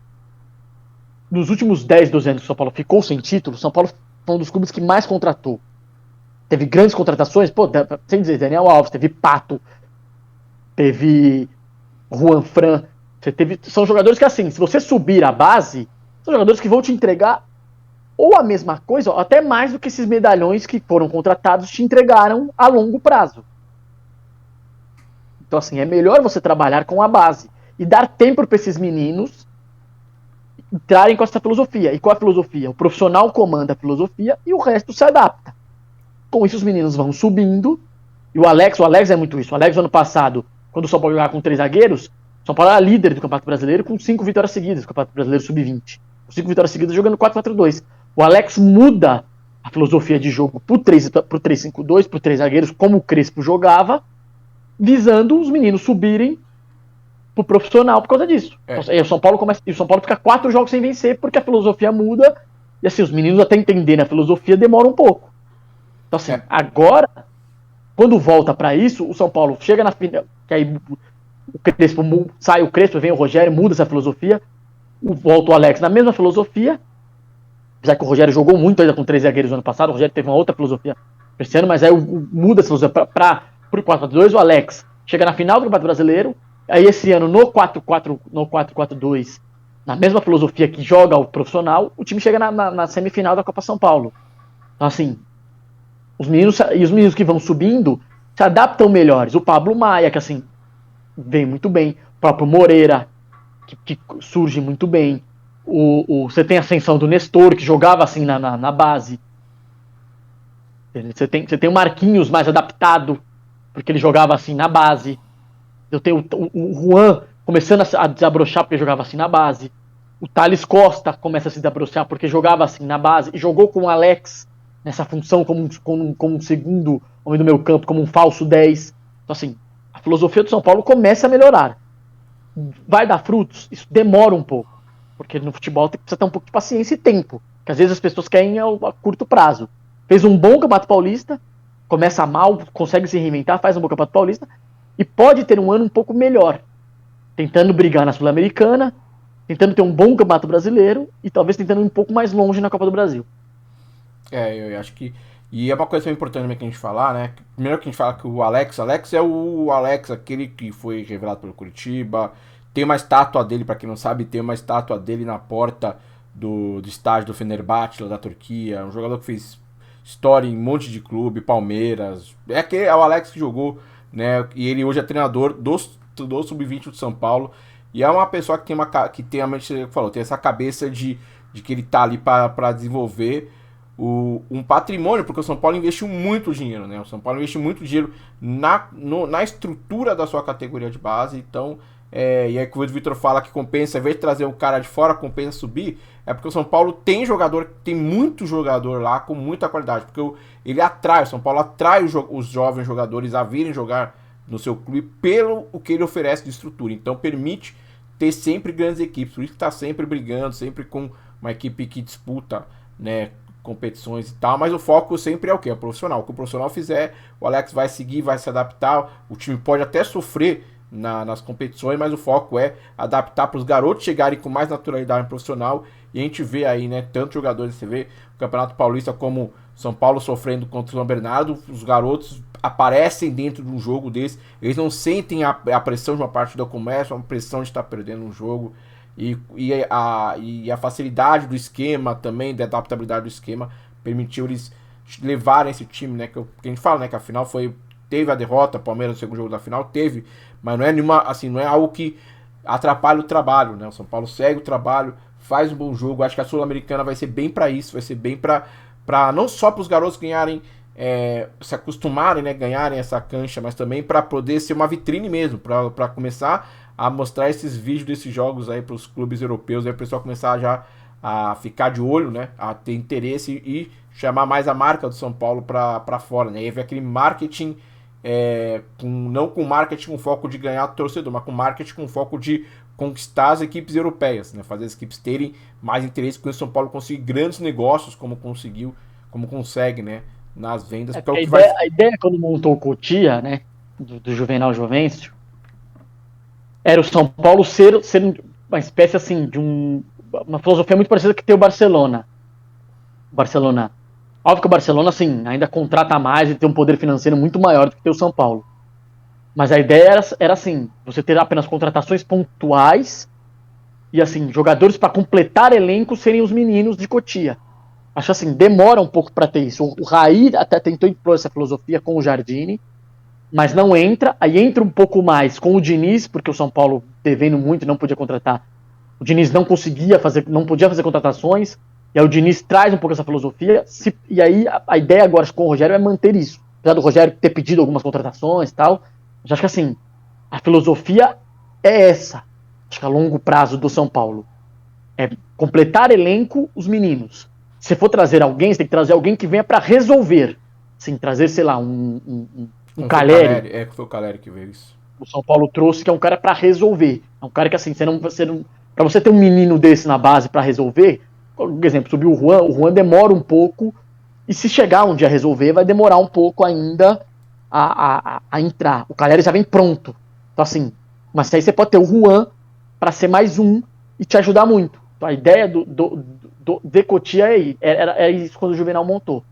nos últimos 10, 12 anos que o São Paulo ficou sem título, o São Paulo foi um dos clubes que mais contratou. Teve grandes contratações, pô, sem dizer, Daniel Alves, teve Pato, teve Juan Fran, são jogadores que, assim, se você subir a base, são jogadores que vão te entregar ou a mesma coisa, ou até mais do que esses medalhões que foram contratados te entregaram a longo prazo. Então, assim, é melhor você trabalhar com a base e dar tempo para esses meninos entrarem com essa filosofia. E qual a filosofia? O profissional comanda a filosofia e o resto se adapta. Com isso, os meninos vão subindo. E o Alex é muito isso. O Alex, ano passado, quando o São Paulo jogava com 3 zagueiros, o São Paulo era líder do Campeonato Brasileiro com 5 vitórias seguidas, do Campeonato Brasileiro Sub-20. 5 vitórias seguidas jogando 4-4-2. O Alex muda a filosofia de jogo pro 3-5-2, pro 3 zagueiros, como o Crespo jogava, visando os meninos subirem pro profissional por causa disso. Então, o São Paulo fica 4 jogos sem vencer porque a filosofia muda e assim, os meninos até entenderem a filosofia demora um pouco. Então assim, agora, quando volta para isso, o São Paulo chega na final, que aí o Crespo sai, o Crespo, vem o Rogério, muda essa filosofia, volta o Alex na mesma filosofia, já que o Rogério jogou muito ainda com 3 zagueiros no ano passado, o Rogério teve uma outra filosofia esse ano, mas aí muda essa filosofia pro 4-4-2, o Alex chega na final do Campeonato Brasileiro, aí esse ano no 4-4-2, na mesma filosofia que joga o profissional, o time chega na semifinal da Copa São Paulo. Então assim, os meninos que vão subindo se adaptam melhores. O Pablo Maia, que assim, vem muito bem, o próprio Moreira, que surge muito bem. Você tem a ascensão do Nestor, que jogava assim na base. Você tem o Marquinhos mais adaptado, porque ele jogava assim na base. Eu tenho o Juan começando a desabrochar porque jogava assim na base. O Thales Costa começa a se desabrochar porque jogava assim na base. E jogou com o Alex nessa função como um segundo homem do meio campo, como um falso 10. Então assim, a filosofia do São Paulo começa a melhorar. Vai dar frutos? Isso demora um pouco. Porque no futebol precisa ter um pouco de paciência e tempo. Que às vezes as pessoas querem a curto prazo. Fez um bom Campeonato Paulista, começa mal, consegue se reinventar, faz um bom Campeonato Paulista, e pode ter um ano um pouco melhor. Tentando brigar na Sul-Americana, tentando ter um bom Campeonato Brasileiro, e talvez tentando ir um pouco mais longe na Copa do Brasil. Eu acho que... E é uma coisa importante também que a gente falar, né? Primeiro que a gente fala que o Alex é o Alex, aquele que foi revelado pelo Curitiba. Tem uma estátua dele, pra quem não sabe, tem uma estátua dele na porta do estádio do Fenerbahçe, lá da Turquia. Um jogador que fez história em um monte de clube, Palmeiras. É o Alex que jogou, né? E ele hoje é treinador do Sub-20 do São Paulo. E é uma pessoa que tem a mente, falou, tem essa cabeça de que ele tá ali pra desenvolver um patrimônio, porque o São Paulo investiu muito dinheiro, né? O São Paulo investiu muito dinheiro na estrutura da sua categoria de base, então, e aí que o Vitor fala que compensa, ao invés de trazer o cara de fora, compensa subir, é porque o São Paulo tem muito jogador lá com muita qualidade, porque o São Paulo atrai os jovens jogadores a virem jogar no seu clube pelo o que ele oferece de estrutura, então permite ter sempre grandes equipes, por isso que está sempre brigando, sempre com uma equipe que disputa, né, competições e tal, mas o foco sempre é o que? É profissional. O que o profissional fizer, o Alex vai seguir, vai se adaptar, o time pode até sofrer nas competições, mas o foco é adaptar para os garotos chegarem com mais naturalidade no profissional, e a gente vê aí, né, tantos jogadores, você vê o Campeonato Paulista como São Paulo sofrendo contra o São Bernardo, os garotos aparecem dentro de um jogo desse, eles não sentem a pressão de uma partida como essa, uma pressão de estar perdendo um jogo, e a facilidade do esquema também, da adaptabilidade do esquema, permitiu eles levarem esse time, né? Que a gente fala, né? Que a final teve a derrota, Palmeiras no segundo jogo da final, teve, mas não é não é algo que atrapalha o trabalho, né? O São Paulo segue o trabalho, faz um bom jogo. Acho que a Sul-Americana vai ser bem para isso, vai ser bem para não só para os garotos ganharem, se acostumarem, né? Ganharem essa cancha, mas também para poder ser uma vitrine mesmo, para começar a mostrar esses vídeos desses jogos aí para os clubes europeus, aí o pessoal começar já a ficar de olho, né, a ter interesse e chamar mais a marca do São Paulo para fora, né, e ver aquele marketing, não com marketing com foco de ganhar torcedor, mas com marketing com foco de conquistar as equipes europeias, né, fazer as equipes terem mais interesse, com o São Paulo conseguir grandes negócios, como consegue, né, nas vendas. A ideia quando montou o Cotia, né, do Juvenal Juvencio, era o São Paulo ser uma espécie assim de uma filosofia muito parecida que tem o Barcelona. Óbvio que o Barcelona assim ainda contrata mais e tem um poder financeiro muito maior do que tem o São Paulo. Mas a ideia era assim, você ter apenas contratações pontuais e assim jogadores para completar elenco serem os meninos de Cotia. Acho assim, demora um pouco para ter isso. O Raí até tentou impor essa filosofia com o Jardine, mas não entra, aí entra um pouco mais com o Diniz, porque o São Paulo devendo muito e não podia contratar. O Diniz não podia fazer contratações, e aí o Diniz traz um pouco essa filosofia, e aí a ideia agora com o Rogério é manter isso. Apesar do Rogério ter pedido algumas contratações e tal, mas acho que assim, a filosofia é essa, acho que a longo prazo do São Paulo. É completar elenco os meninos. Se for trazer alguém, você tem que trazer alguém que venha para resolver. Assim, trazer, sei lá, um Caleri. Foi o Caleri que veio isso. O São Paulo trouxe, que é um cara pra resolver. É um cara que, assim, pra você ter um menino desse na base pra resolver, por exemplo, subiu o Juan demora um pouco, e se chegar um dia a resolver, vai demorar um pouco ainda a entrar. O Caleri já vem pronto. Então, assim, mas aí você pode ter o Juan pra ser mais um e te ajudar muito. Então, a ideia de Cotia era isso quando o Juvenal montou.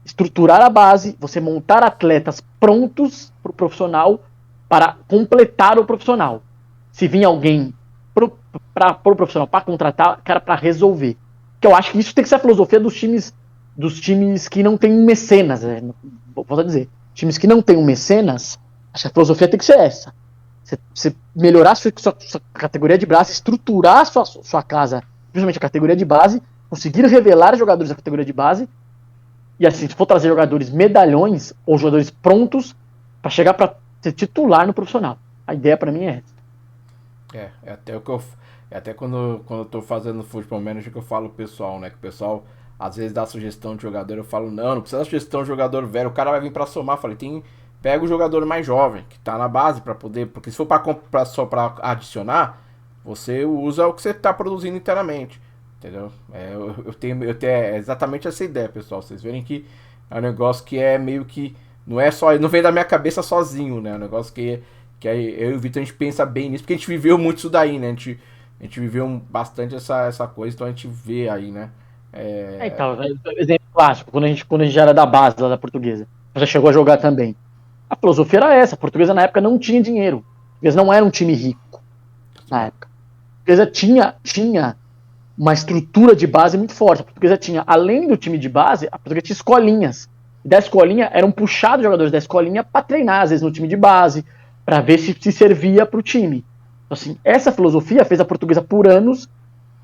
Estruturar a base, você montar atletas prontos para o profissional para completar o profissional. Se vir alguém para o profissional para contratar, cara, para resolver. Que eu acho que isso tem que ser a filosofia dos times que não têm um mecenas. Vou dizer, times que não têm um mecenas, acho que a filosofia tem que ser essa. Você melhorar a sua categoria de base, estruturar a sua casa, principalmente a categoria de base, conseguir revelar jogadores da categoria de base. E assim, se for trazer jogadores medalhões ou jogadores prontos para chegar para ser titular no profissional. A ideia para mim é essa. Até quando eu tô fazendo futebol manager que eu falo pro pessoal, né? Que o pessoal às vezes dá sugestão de jogador, eu falo, não precisa dar sugestão de jogador velho, o cara vai vir para somar. Eu falei, pega o jogador mais jovem, que tá na base para poder, porque se for só para adicionar, você usa o que você tá produzindo internamente. Entendeu? Eu tenho exatamente essa ideia, pessoal. Vocês verem que é um negócio que é meio que não vem da minha cabeça sozinho, né? É um negócio que eu e o Vitor, a gente pensa bem nisso, porque a gente viveu muito isso daí, né? A gente viveu bastante essa coisa, então a gente vê aí, né? Então, exemplo clássico, quando a gente já era da base lá da Portuguesa, já chegou a jogar também. A filosofia era essa, a Portuguesa na época não tinha dinheiro. A Portuguesa não era um time rico na época. A Portuguesa tinha uma estrutura de base muito forte. A Portuguesa tinha, além do time de base, a Portuguesa tinha escolinhas. E da escolinha eram puxados jogadores da escolinha para treinar, às vezes no time de base, para ver se servia para o time. Então, assim, essa filosofia fez a Portuguesa por anos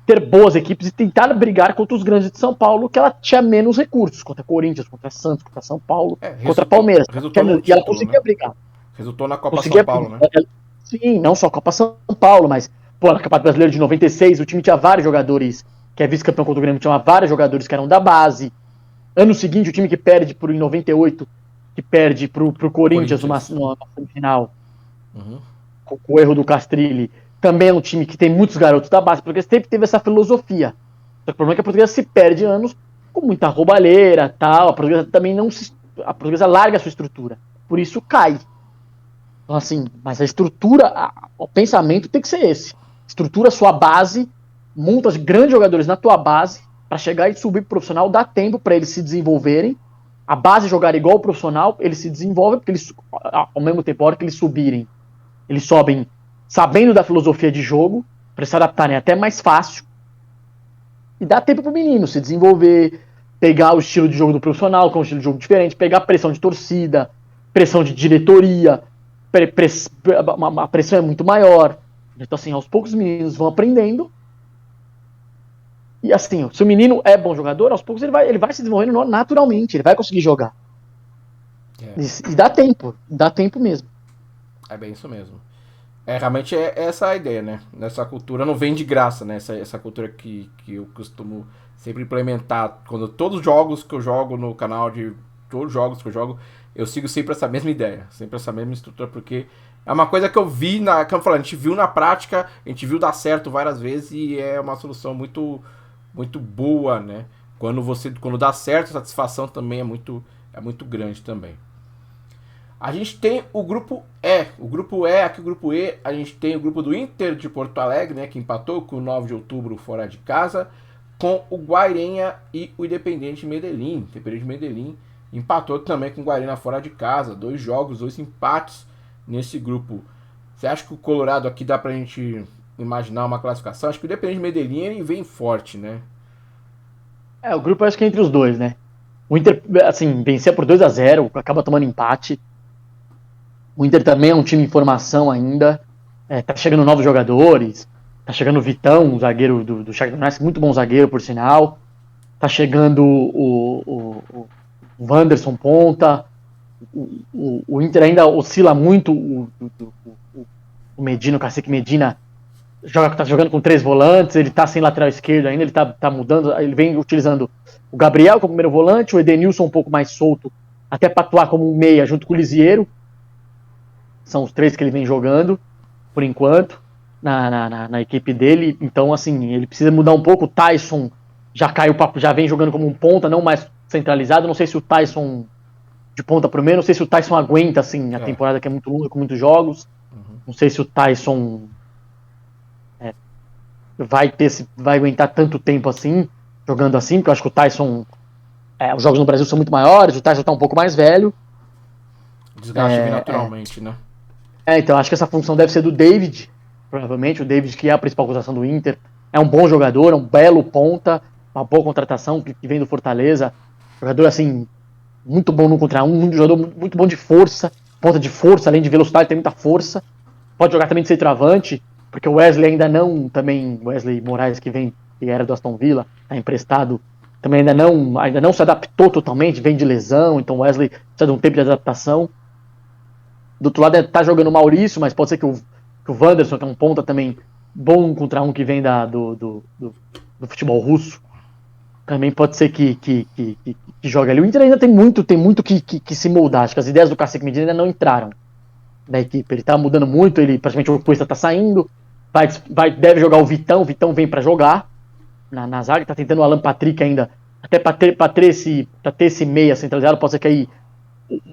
ter boas equipes e tentar brigar contra os grandes de São Paulo, que ela tinha menos recursos, contra Corinthians, contra Santos, contra São Paulo, contra Palmeiras. Resultou no E ela título, conseguia né? brigar. Resultou na Copa São Conseguia, Paulo, né? sim, não só a Copa São Paulo, mas pô, na Campeonato Brasileiro de 96, o time tinha vários jogadores, que é vice-campeão contra o Grêmio, tinha vários jogadores que eram da base. Ano seguinte, o time que perde em 98, que perde pro Corinthians numa semifinal, com o erro do Castrilli, também é um time que tem muitos garotos da base, porque sempre teve essa filosofia. Só que o problema é que a Portuguesa se perde anos com muita roubalheira, tal. A Portuguesa também não se, a Portuguesa larga a sua estrutura, por isso cai. Então, assim, mas a estrutura, o pensamento tem que ser esse. Estrutura a sua base, monta grandes jogadores na tua base para chegar e subir pro profissional, dá tempo para eles se desenvolverem. A base jogar igual o profissional, eles se desenvolvem, porque eles, ao mesmo tempo, a hora que eles subirem, eles sobem sabendo da filosofia de jogo, para se adaptarem até mais fácil. E dá tempo pro menino se desenvolver, pegar o estilo de jogo do profissional, que é um estilo de jogo diferente, pegar pressão de torcida, pressão de diretoria, a pressão é muito maior. Então, assim, aos poucos os meninos vão aprendendo. E assim, se o menino é bom jogador, aos poucos ele vai se desenvolvendo naturalmente, ele vai conseguir jogar. E dá tempo mesmo. É bem isso mesmo. Realmente é essa a ideia, né? Essa cultura não vem de graça, né? Essa cultura que eu costumo sempre implementar. Quando todos os jogos que eu jogo no canal, todos os jogos que eu jogo, eu sigo sempre essa mesma ideia, sempre essa mesma estrutura, porque é uma coisa que eu vi, como eu falei, a gente viu na prática, a gente viu dar certo várias vezes e é uma solução muito, muito boa, né? Quando dá certo, a satisfação também é muito grande também. A gente tem o grupo E. O grupo E, aqui o grupo E, a gente tem o grupo do Inter de Porto Alegre, né, que empatou com o 9 de outubro fora de casa, com o Guairenha e o Independiente Medellín. O Independiente Medellín empatou também com o Guairenha fora de casa. 2 jogos, 2 empates nesse grupo. Você acha que o Colorado aqui dá pra gente imaginar uma classificação? Acho que o Independiente Medellín ele vem forte, né? O grupo acho que é entre os dois, né? O Inter, assim, vencia por 2-0, acaba tomando empate. O Inter também é um time em formação ainda. Tá chegando novos jogadores. Tá chegando o Vitão, um zagueiro do Shakhtar Donetsk, muito bom zagueiro, por sinal. Tá chegando o Wanderson Ponta. O Inter ainda oscila muito. O Medina, o Cacique Medina, tá jogando com 3 volantes. Ele tá sem lateral esquerdo ainda. Ele tá mudando. Ele vem utilizando o Gabriel como primeiro volante. O Edenilson um pouco mais solto, até pra atuar como um meia junto com o Lisiero. São os 3 que ele vem jogando, por enquanto, na equipe dele. Então, assim, ele precisa mudar um pouco. O Tyson já vem jogando como um ponta, não mais centralizado. Não sei se o Tyson de ponta pro meio, não sei se o Tyson aguenta, assim, a temporada que é muito longa, com muitos jogos. Não sei se o Tyson vai aguentar tanto tempo assim, jogando assim, porque eu acho que o Tyson, os jogos no Brasil são muito maiores, o Tyson tá um pouco mais velho. O desgaste vem naturalmente, né? Então acho que essa função deve ser do David, provavelmente. O David, que é a principal acusação do Inter, é um bom jogador, é um belo ponta, uma boa contratação que vem do Fortaleza. Jogador, assim, muito bom no contra um, um jogador muito bom de força, ponta de força, além de velocidade, tem muita força. Pode jogar também de centroavante, porque o Wesley ainda não, também, Wesley Moraes, que era do Aston Villa, tá emprestado, também ainda não se adaptou totalmente, vem de lesão, então o Wesley precisa de um tempo de adaptação. Do outro lado tá jogando o Maurício, mas pode ser que o Wanderson, que é um ponta também bom contra um que vem do futebol russo, também pode ser que jogue ali. O Inter ainda tem muito que se moldar. Acho que as ideias do Cacique Medina ainda não entraram na equipe. Ele tá mudando muito, praticamente o Cuesta tá saindo, deve jogar o Vitão vem para jogar na zaga, tá tentando o Alan Patrick ainda, até pra ter esse meia centralizado. Pode ser que aí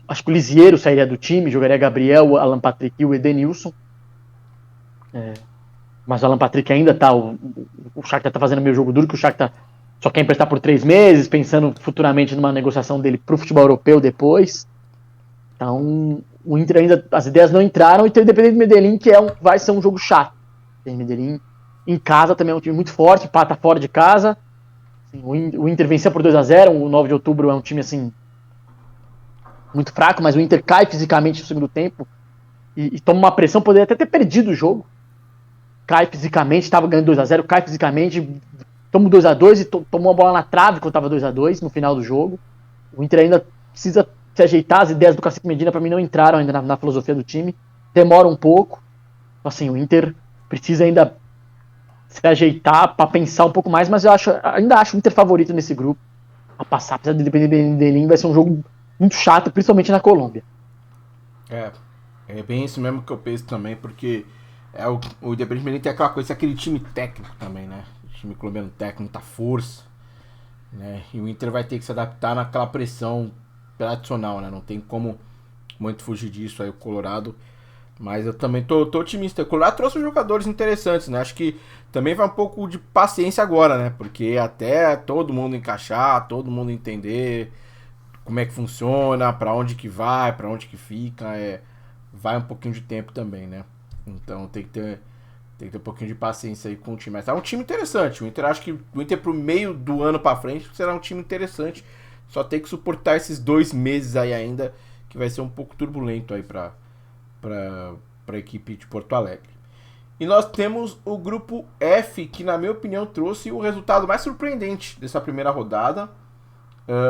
acho que o Lisiero sairia do time, jogaria Gabriel, Alan Patrick e o Edenilson. Mas o Alan Patrick ainda tá. O Shakhtar tá fazendo meio jogo duro, que o Shakhtar só quer emprestar por 3 meses, pensando futuramente numa negociação dele pro futebol europeu depois. Então, o Inter ainda. As ideias não entraram, e tem o Independente Medellín, que vai ser um jogo chato. Tem Medellín em casa também é um time muito forte, pata fora de casa. Assim, o Inter venceu por 2-0, o 9 de outubro é um time assim muito fraco, mas o Inter cai fisicamente no segundo tempo e toma uma pressão, poderia até ter perdido o jogo. cai fisicamente, estava ganhando 2-0, cai fisicamente, toma 2-2 e tomou a bola na trave quando estava 2-2 no final do jogo. O Inter ainda precisa se ajeitar, as ideias do Cacique Medina para mim não entraram ainda na filosofia do time, demora um pouco. Assim, o Inter precisa ainda se ajeitar para pensar um pouco mais, mas eu ainda acho o Inter favorito nesse grupo. A passar, apesar de depender dele, vai ser um jogo muito chato, principalmente na Colômbia. É bem isso mesmo que eu penso também, porque o Independente Medellín tem aquela coisa, aquele time técnico também, né? O time colombiano técnico, muita força, né? E o Inter vai ter que se adaptar naquela pressão tradicional, né? Não tem como muito fugir disso aí, o Colorado. Mas eu também tô otimista. O Colorado trouxe jogadores interessantes, né? Acho que também vai um pouco de paciência agora, né? Porque até todo mundo encaixar, todo mundo entender como é que funciona, pra onde que vai, pra onde que fica, vai um pouquinho de tempo também, né? Então tem que ter um pouquinho de paciência aí com o time. Mas é um time interessante. O Inter, acho que o Inter pro meio do ano pra frente será um time interessante. Só tem que suportar esses 2 meses aí ainda, que vai ser um pouco turbulento aí para a equipe de Porto Alegre. E nós temos o grupo F, que na minha opinião trouxe o resultado mais surpreendente dessa primeira rodada.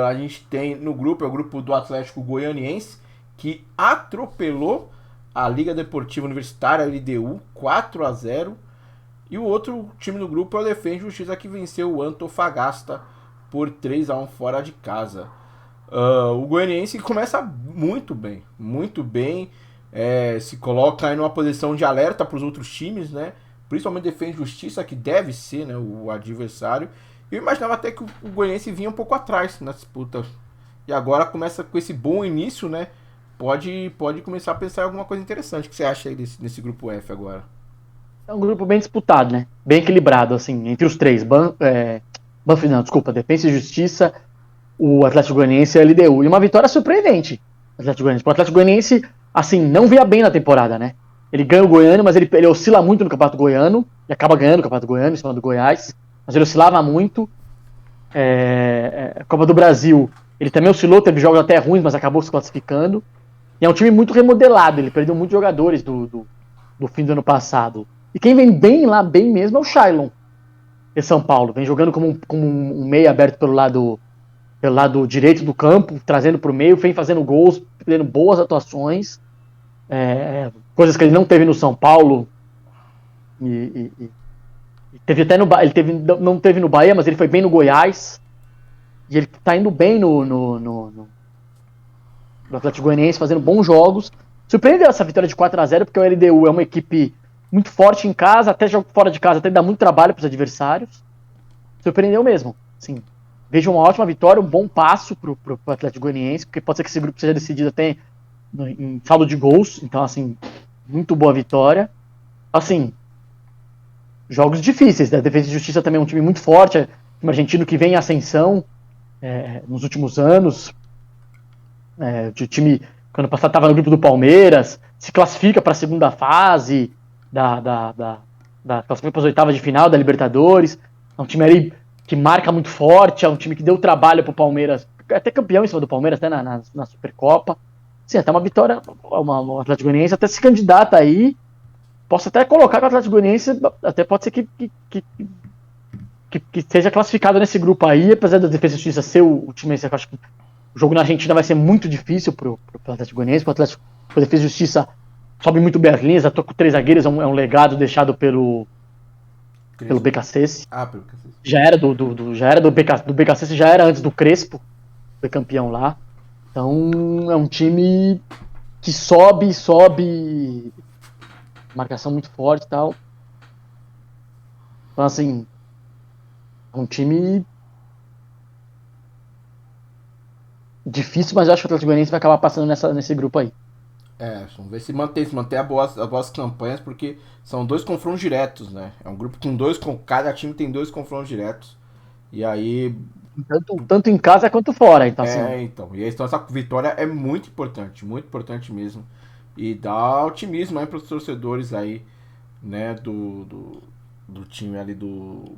A gente tem no grupo, é o grupo do Atlético Goianiense, que atropelou a Liga Deportiva Universitária, a LDU, 4-0. E o outro time do grupo é o Defensa e Justiça, que venceu o Antofagasta por 3-1 fora de casa. O Goianiense começa muito bem, se coloca aí numa posição de alerta para os outros times, né? Principalmente Defesa e Justiça, que deve ser, né, o adversário. Eu imaginava até que o Goianiense vinha um pouco atrás na disputa. E agora começa com esse bom início, né? Pode começar a pensar em alguma coisa interessante. O que você acha aí nesse grupo F agora? É um grupo bem disputado, né? Bem equilibrado, assim, entre os três. Defesa e Justiça, o Atlético Goianiense e a LDU. E uma vitória surpreendente. O Atlético Goianiense, assim, não via bem na temporada, né? Ele ganha o Goiano, mas ele oscila muito no Campeonato Goiano. E acaba ganhando o Campeonato Goiano em cima do Goiás. Mas ele oscilava muito. A Copa do Brasil, ele também oscilou, teve jogos até ruins, mas acabou se classificando. E é um time muito remodelado, ele perdeu muitos jogadores do fim do ano passado. E quem vem bem lá, bem mesmo, é o Shailon, de São Paulo. Vem jogando como um meia aberto pelo lado direito do campo, trazendo para o meio, vem fazendo gols, tendo boas atuações. Coisas que ele não teve no São Paulo. E teve até não teve no Bahia, mas ele foi bem no Goiás. E ele tá indo bem no Atlético Goianiense, fazendo bons jogos. Surpreendeu essa vitória de 4-0, porque o LDU é uma equipe muito forte em casa, até jogo fora de casa, até dá muito trabalho para os adversários. Surpreendeu mesmo. Assim, vejo uma ótima vitória, um bom passo pro Atlético Goianiense, porque pode ser que esse grupo seja decidido até em saldo de gols. Então, assim, muito boa vitória. Assim, jogos difíceis, né? Defesa e Justiça também é um time muito forte, um argentino que vem em ascensão nos últimos anos. O time, quando passado, estava no grupo do Palmeiras, se classifica para a segunda fase classifica para as oitavas de final da Libertadores. É um time ali que marca muito forte, é um time que deu trabalho para o Palmeiras, até campeão em cima do Palmeiras, até na Supercopa. Sim, até uma vitória, o Atlético Goianiense até se candidata aí. Posso até colocar que o Atlético Goianiense até pode ser que seja classificado nesse grupo aí, apesar da Defesa e Justiça ser o time, eu acho que o jogo na Argentina vai ser muito difícil pro Atlético Goianiense, pro Defesa e Justiça sobe muito bem as linhas, atua com 3 zagueiros, é um legado deixado pelo BKSS. Pelo BKSS. Já era do BKSS, já era antes do Crespo, foi campeão lá. Então é um time que sobe, marcação muito forte e tal. Então, assim, é um time difícil, mas eu acho que o Atlético Goianiense vai acabar passando nesse grupo aí. Vamos ver se manter as boas campanhas, porque são 2 confrontos diretos, né? É um grupo com cada time tem 2 confrontos diretos. E aí. Tanto em casa quanto fora, então assim. Então. E aí, então essa vitória é muito importante mesmo. E dá otimismo aí para os torcedores aí, né, do time ali do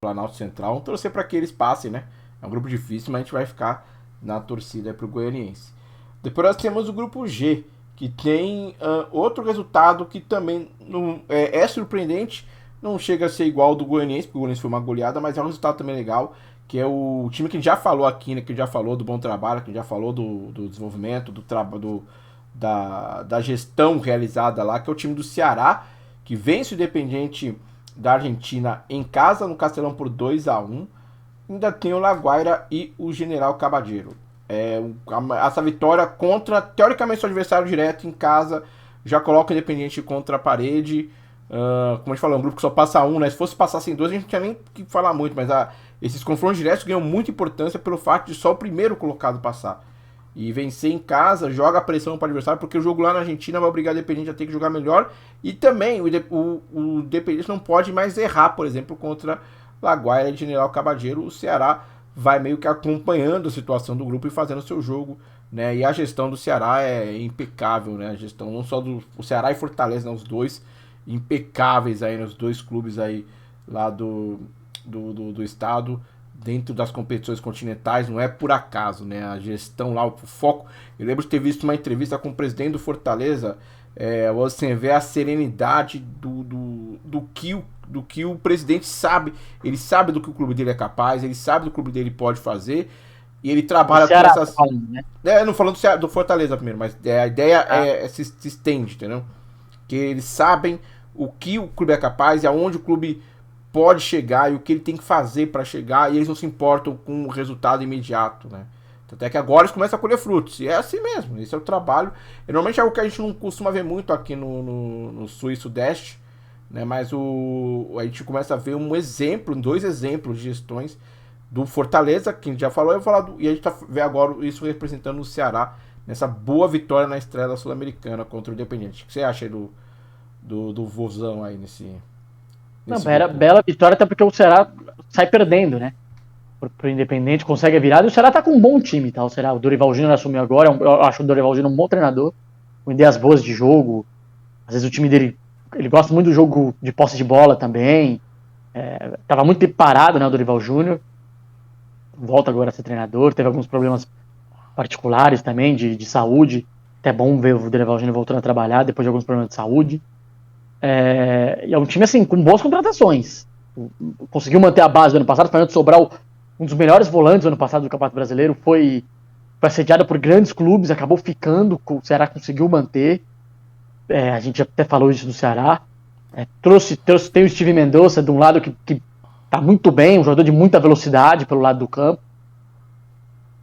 Planalto Central. Vamos torcer para que eles passem, né? É um grupo difícil, mas a gente vai ficar na torcida pro Goianiense. Depois nós temos o grupo G, que tem outro resultado que também não, é surpreendente, não chega a ser igual ao do Goianiense, porque o Goianiense foi uma goleada, mas é um resultado também legal, que é o time que a gente já falou aqui, né, que já falou do bom trabalho, que já falou do desenvolvimento, da gestão realizada lá, que é o time do Ceará, que vence o Independiente da Argentina em casa, no Castelão, por 2-1. Ainda tem o Laguaira e o General Cabadeiro. Essa vitória contra, teoricamente, seu adversário direto em casa, já coloca o Independiente contra a parede. Como a gente falou, é um grupo que só passa um, né? Se fosse passar sem dois, a gente não tinha nem que falar muito, mas esses confrontos diretos ganham muita importância pelo fato de só o primeiro colocado passar. E vencer em casa, joga a pressão para o adversário, porque o jogo lá na Argentina vai obrigar o Independiente a ter que jogar melhor. E também o Independiente não pode mais errar, por exemplo, contra Laguaira e General Cabadeiro. O Ceará vai meio que acompanhando a situação do grupo e fazendo o seu jogo, né? E a gestão do Ceará é impecável, né? A gestão não só do Ceará e Fortaleza, né? Os dois impecáveis aí nos dois clubes aí lá do estado, dentro das competições continentais, não é por acaso, né? A gestão lá, o foco. Eu lembro de ter visto uma entrevista com o presidente do Fortaleza, você vê a serenidade do que o presidente sabe. Ele sabe do que o clube dele é capaz, ele sabe do que o clube dele pode fazer, e ele trabalha com essas. Falando, né? Não falando do Fortaleza primeiro, mas a ideia se estende, entendeu? Que eles sabem o que o clube é capaz e aonde o clube pode chegar e o que ele tem que fazer para chegar, e eles não se importam com o resultado imediato, né? Até que agora eles começam a colher frutos, e é assim mesmo, esse é o trabalho. E normalmente é algo que a gente não costuma ver muito aqui no Sul e Sudeste, né? Mas a gente começa a ver dois exemplos de gestões do Fortaleza, que a gente já falou, e a gente vê agora isso representando o Ceará, nessa boa vitória na estreia Sul-Americana contra o Independiente. O que você acha aí do Vozão aí nesse não, bela vitória, até porque o Ceará sai perdendo, né? Pro Independente, consegue a virada, e o Ceará tá com um bom time, tá? O Dorival Júnior assumiu agora, eu acho o Dorival Júnior um bom treinador, com ideias boas de jogo. Às vezes o time dele, ele gosta muito do jogo de posse de bola também. Tava muito tempo parado, né, o Dorival Júnior. Volta agora a ser treinador, teve alguns problemas particulares também, de saúde. Até bom ver o Dorival Júnior voltando a trabalhar depois de alguns problemas de saúde. E é um time, assim, com boas contratações. Conseguiu manter a base do ano passado. O Fernando Sobral, um dos melhores volantes do ano passado do Campeonato Brasileiro, foi assediado por grandes clubes, acabou ficando, o Ceará conseguiu manter. A gente até falou isso do Ceará. Tem o Steve Mendonça de um lado que tá muito bem, um jogador de muita velocidade pelo lado do campo.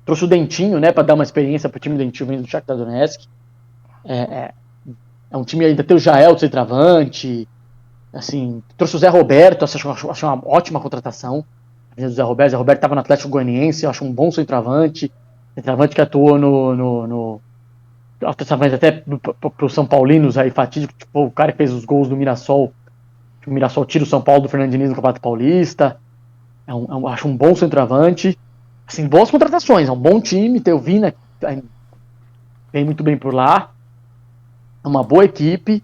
Trouxe o Dentinho, né, para dar uma experiência pro time do Dentinho vindo do Shakhtar Donetsk. É um time, ainda tem o Jael de centroavante, assim, trouxe o Zé Roberto, acho uma ótima contratação. O Zé Roberto estava no Atlético Goianiense, eu acho um bom centroavante que atuou no até pro São Paulinos aí, fatídico, tipo, o cara que fez os gols do Mirassol, o Mirassol tira o São Paulo do Fernando Diniz no Campeonato Paulista. Acho um bom centroavante, assim, boas contratações, é um bom time, tem o Vina, vem muito bem por lá. É uma boa equipe,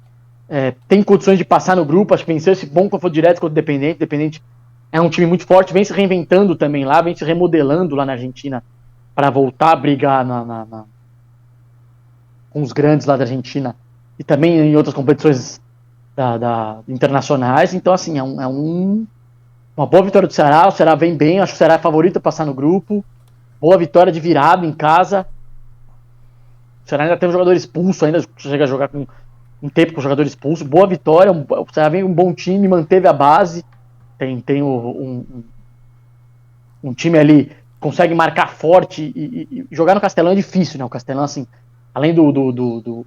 tem condições de passar no grupo, acho que venceu esse bom confronto direto contra o Independente. Independente é um time muito forte, vem se reinventando também lá, vem se remodelando lá na Argentina para voltar a brigar com os grandes lá da Argentina e também em outras competições internacionais. Então, assim, uma boa vitória do Ceará. O Ceará vem bem, acho que o Ceará é favorito a passar no grupo. Boa vitória de virada em casa. O Ceará ainda tem um jogador expulso, ainda chega a jogar com um tempo com o jogador expulso. Boa vitória, o Ceará vem um bom time, manteve a base. Tem um time ali, consegue marcar forte e jogar no Castelão é difícil, né? O Castelão, assim, além do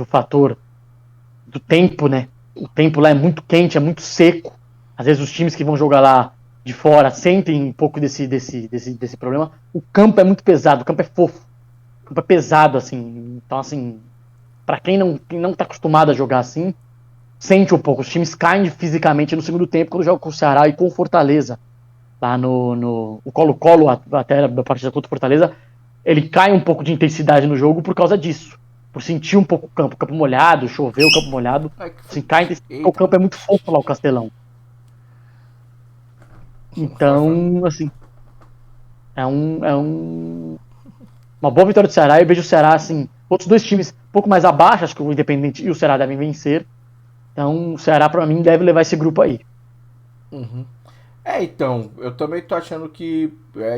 fator do tempo, né? O tempo lá é muito quente, é muito seco. Às vezes os times que vão jogar lá de fora sentem um pouco desse problema. O campo é muito pesado, o campo é fofo. O campo é pesado, assim. Então, assim, pra quem não tá acostumado a jogar assim, sente um pouco. Os times caem fisicamente no segundo tempo quando jogam com o Ceará e com o Fortaleza. Lá o Colo-Colo, até da partida contra o Fortaleza, ele cai um pouco de intensidade no jogo por causa disso. Por sentir um pouco o campo molhado, chover o campo molhado. Assim, cai intensidade. O campo é muito fofo lá, o Castelão. Então, assim, uma boa vitória do Ceará. Eu vejo o Ceará, assim, Outros dois times um pouco mais abaixo, acho que o Independente e o Ceará devem vencer. Então, o Ceará, para mim, deve levar esse grupo aí. Uhum. Então, eu também tô achando que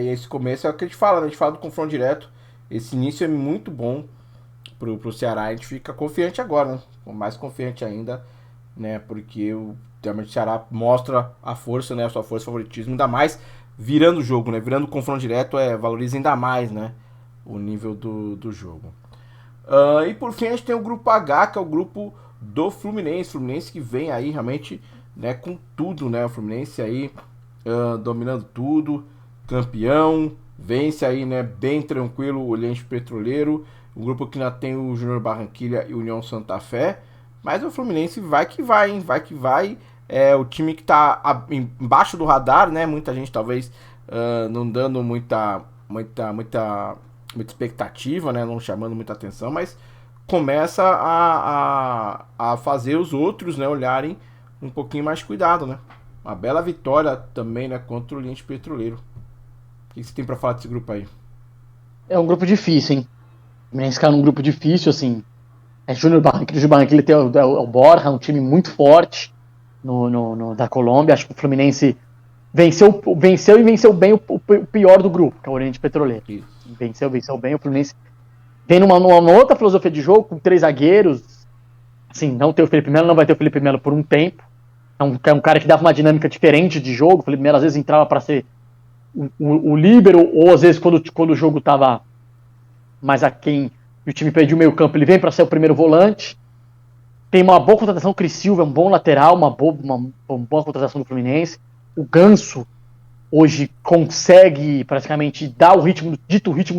esse começo é o que a gente fala, né? A gente fala do confronto direto. Esse início é muito bom pro Ceará. A gente fica confiante agora, né? Mais confiante ainda, né? Porque realmente o Ceará mostra a força, né? A sua força, favoritismo, ainda mais virando o jogo, né? Virando o confronto direto, valoriza ainda mais, né? O nível do jogo. E por fim a gente tem o grupo H, que é o grupo do Fluminense. Fluminense que vem aí realmente, né, com tudo, né? O Fluminense aí dominando tudo, campeão, vence aí, né, bem tranquilo o Oriente Petroleiro. O grupo que ainda tem o Júnior Barranquilla e o União Santa Fé. Mas o Fluminense vai que vai, hein? Vai que vai. É o time que tá embaixo do radar, né? Muita gente talvez não dando muita expectativa, né? Não chamando muita atenção, mas começa a fazer os outros, né, olharem um pouquinho mais de cuidado, né? Uma bela vitória também, né, contra o Oriente Petroleiro. O que você tem para falar desse grupo aí? É um grupo difícil, hein? O Fluminense caiu num grupo difícil, assim. Júnior Barranquilla tem o Borja, um time muito forte da Colômbia. Acho que o Fluminense venceu e venceu bem o pior do grupo, que é o Oriente Petroleiro. Isso. Venceu bem. O Fluminense vem numa outra filosofia de jogo, com 3 zagueiros. Assim, não tem o Felipe Melo, não vai ter o Felipe Melo por um tempo. É um cara que dava uma dinâmica diferente de jogo. O Felipe Melo às vezes entrava para ser o líbero, ou às vezes quando o jogo estava mais aquém e o time perdia o meio campo, ele vem para ser o primeiro volante. Tem uma boa contratação, o Cris Silva é um bom lateral, uma boa contratação do Fluminense. O Ganso hoje consegue praticamente dar o ritmo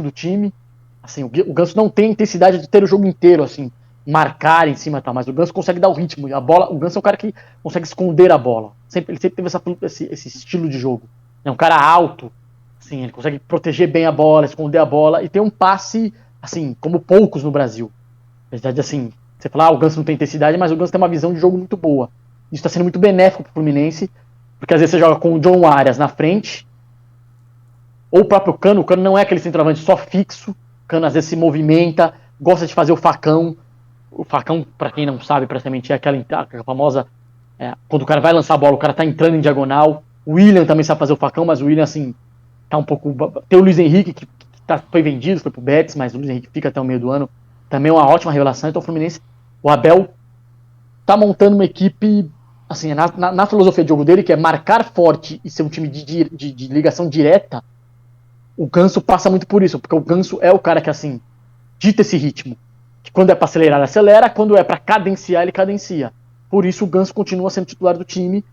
do time. Assim, o Ganso não tem intensidade de ter o jogo inteiro, assim, marcar em cima, tá, mas o Ganso consegue dar o ritmo. O Ganso é um cara que consegue esconder a bola. Ele sempre teve esse estilo de jogo. É um cara alto, assim, ele consegue proteger bem a bola, esconder a bola e tem um passe, assim, como poucos no Brasil. Na verdade, assim, você fala, o Ganso não tem intensidade, mas o Ganso tem uma visão de jogo muito boa. Isso está sendo muito benéfico pro Fluminense, porque às vezes você joga com o John Arias na frente, ou o próprio Cano. O Cano não é aquele centroavante só fixo. O Cano às vezes se movimenta, gosta de fazer o facão. O facão, para quem não sabe, praticamente é aquela famosa... quando o cara vai lançar a bola, o cara tá entrando em diagonal. O William também sabe fazer o facão, mas o William, assim, tá um pouco... Tem o Luiz Henrique, que foi vendido, foi pro Betis, mas o Luiz Henrique fica até o meio do ano. Também é uma ótima revelação. Então o Fluminense, o Abel tá montando uma equipe, assim, na filosofia de jogo dele, que é marcar forte e ser um time de ligação direta. O Ganso passa muito por isso, porque o Ganso é o cara que, assim, dita esse ritmo. Que quando é pra acelerar, ele acelera, quando é pra cadenciar, ele cadencia. Por isso o Ganso continua sendo titular do time,